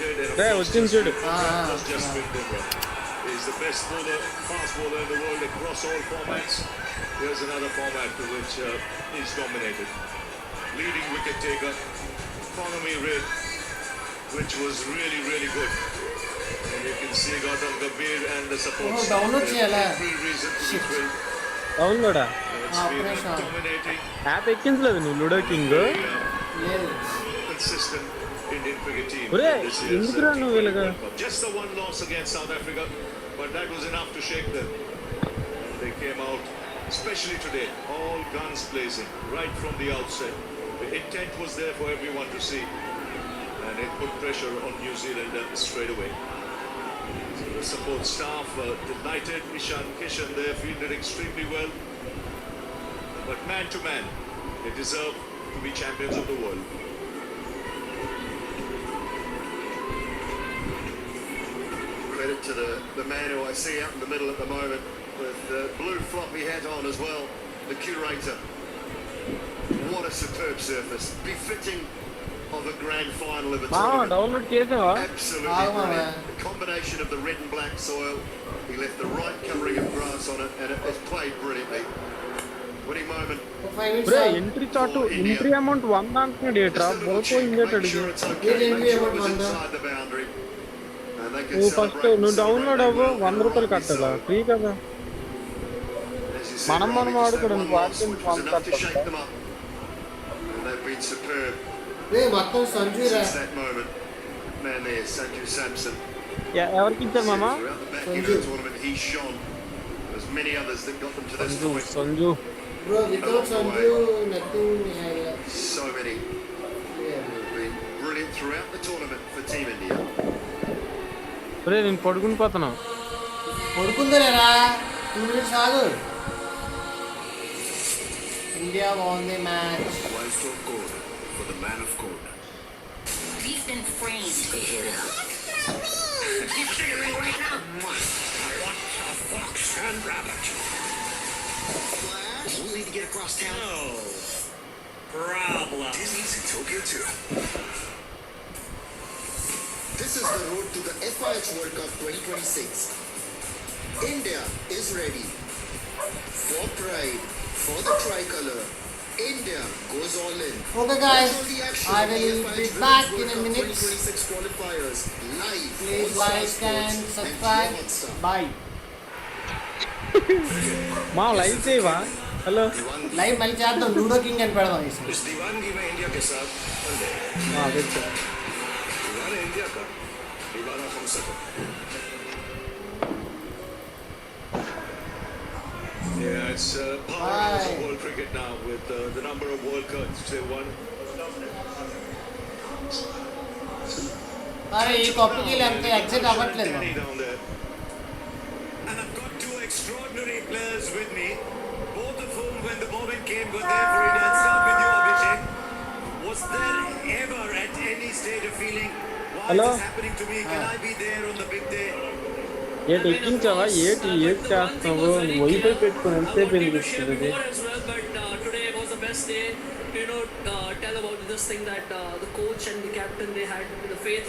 did. And of course, Jasprit Bumrah is the best bowler, fast bowler in the world across all formats. Here's another format to which he's dominated. Leading wicket taker, economy rate, which was really, really good. And you can see Gautam Gambhir and the support staff. Every reason to be thrilled. Download. It's been dominating. App ఎక్కించలేదు నువ్వు ludo king. consistent Indian cricket team Ure, this year's Indra no T20 velaga. World Cup. Just the one loss against South Africa, but that was enough to shake them. They came out, especially today, all guns blazing right from the outset. The intent was there for everyone to see, and it put pressure on New Zealand straight away. So the support staff delighted. Ishan Kishan there fielded extremely well, but man to man, they deserve to be champions of the world. Credit to the man who I see out in the middle at the moment with the blue floppy hat on as well, the curator. What a superb surface, befitting of a grand final of a tournament. Download chesava. Absolutely brilliant. The combination of the red and black soil, he left the right covering of grass on it, and it was played brilliantly. Winning moment. Bre, entry chartu, entry amount 1 antunnadu etra, bolko inget adige. Entry amount 1 inside the boundary. And they can first nu download avvo 1 రూపాయలు కట్టాలా free కదా మనం ఆడుకోవడానికి వాడికి 1 కట్టాలి. They've been superb. మొత్తం సంజు రా. Since that moment, man, there's Sanju Samson. ఎవరికి ఇచ్చారు మామ? Tournament he shone. There's many others that got them to this point. Sanju. Bro, without Sanju, nothing. So many. Have been brilliant throughout the tournament for Team India. Bre, నేను పడుకుని పోతున్నా. పడుకుందరేరా 2 minutes ఆగు. India won the match. Limestone code for the man of code. We've been framed. Keep steering right now. I want a fox and rabbit. Flash, we need to get across town. No problem. Disney's in Tokyo too. This is the road to the FIH World Cup 2026. India is ready. For pride, for the tricolour, India goes all in. Okay guys, I will be back in a minute. 2026 qualifiers live. Please like and subscribe. Bye. మా live చేయవా? Hello live మళ్ళీ చేద్దాం, ludo king అని పెడదాం ఈసారి. इस दीवानगी में इंडिया के साथ बंदे दीवाना इंडिया का दीवाना हम सब. Yeah, it's power of world cricket now with the number of World Cups they won. అరే ఈ కాపీకి లేకపోతే ఎగ్జిట్ అవ్వట్లేదు. And I've got two extraordinary players with me, both of whom, when the moment came, got there for it. I'll start with you, Abhishek. Was there ever at any stage of feeling, why is this happening to me? Can I be there on the big day? ఏటి ఎక్కించావా? ఏటి చేస్తున్నావు? Wifi పెట్టుకుని ఎంతసేపు ఎందుకు వస్తుంది? Today was the best day. Tell about this thing that the coach and the captain, they had the faith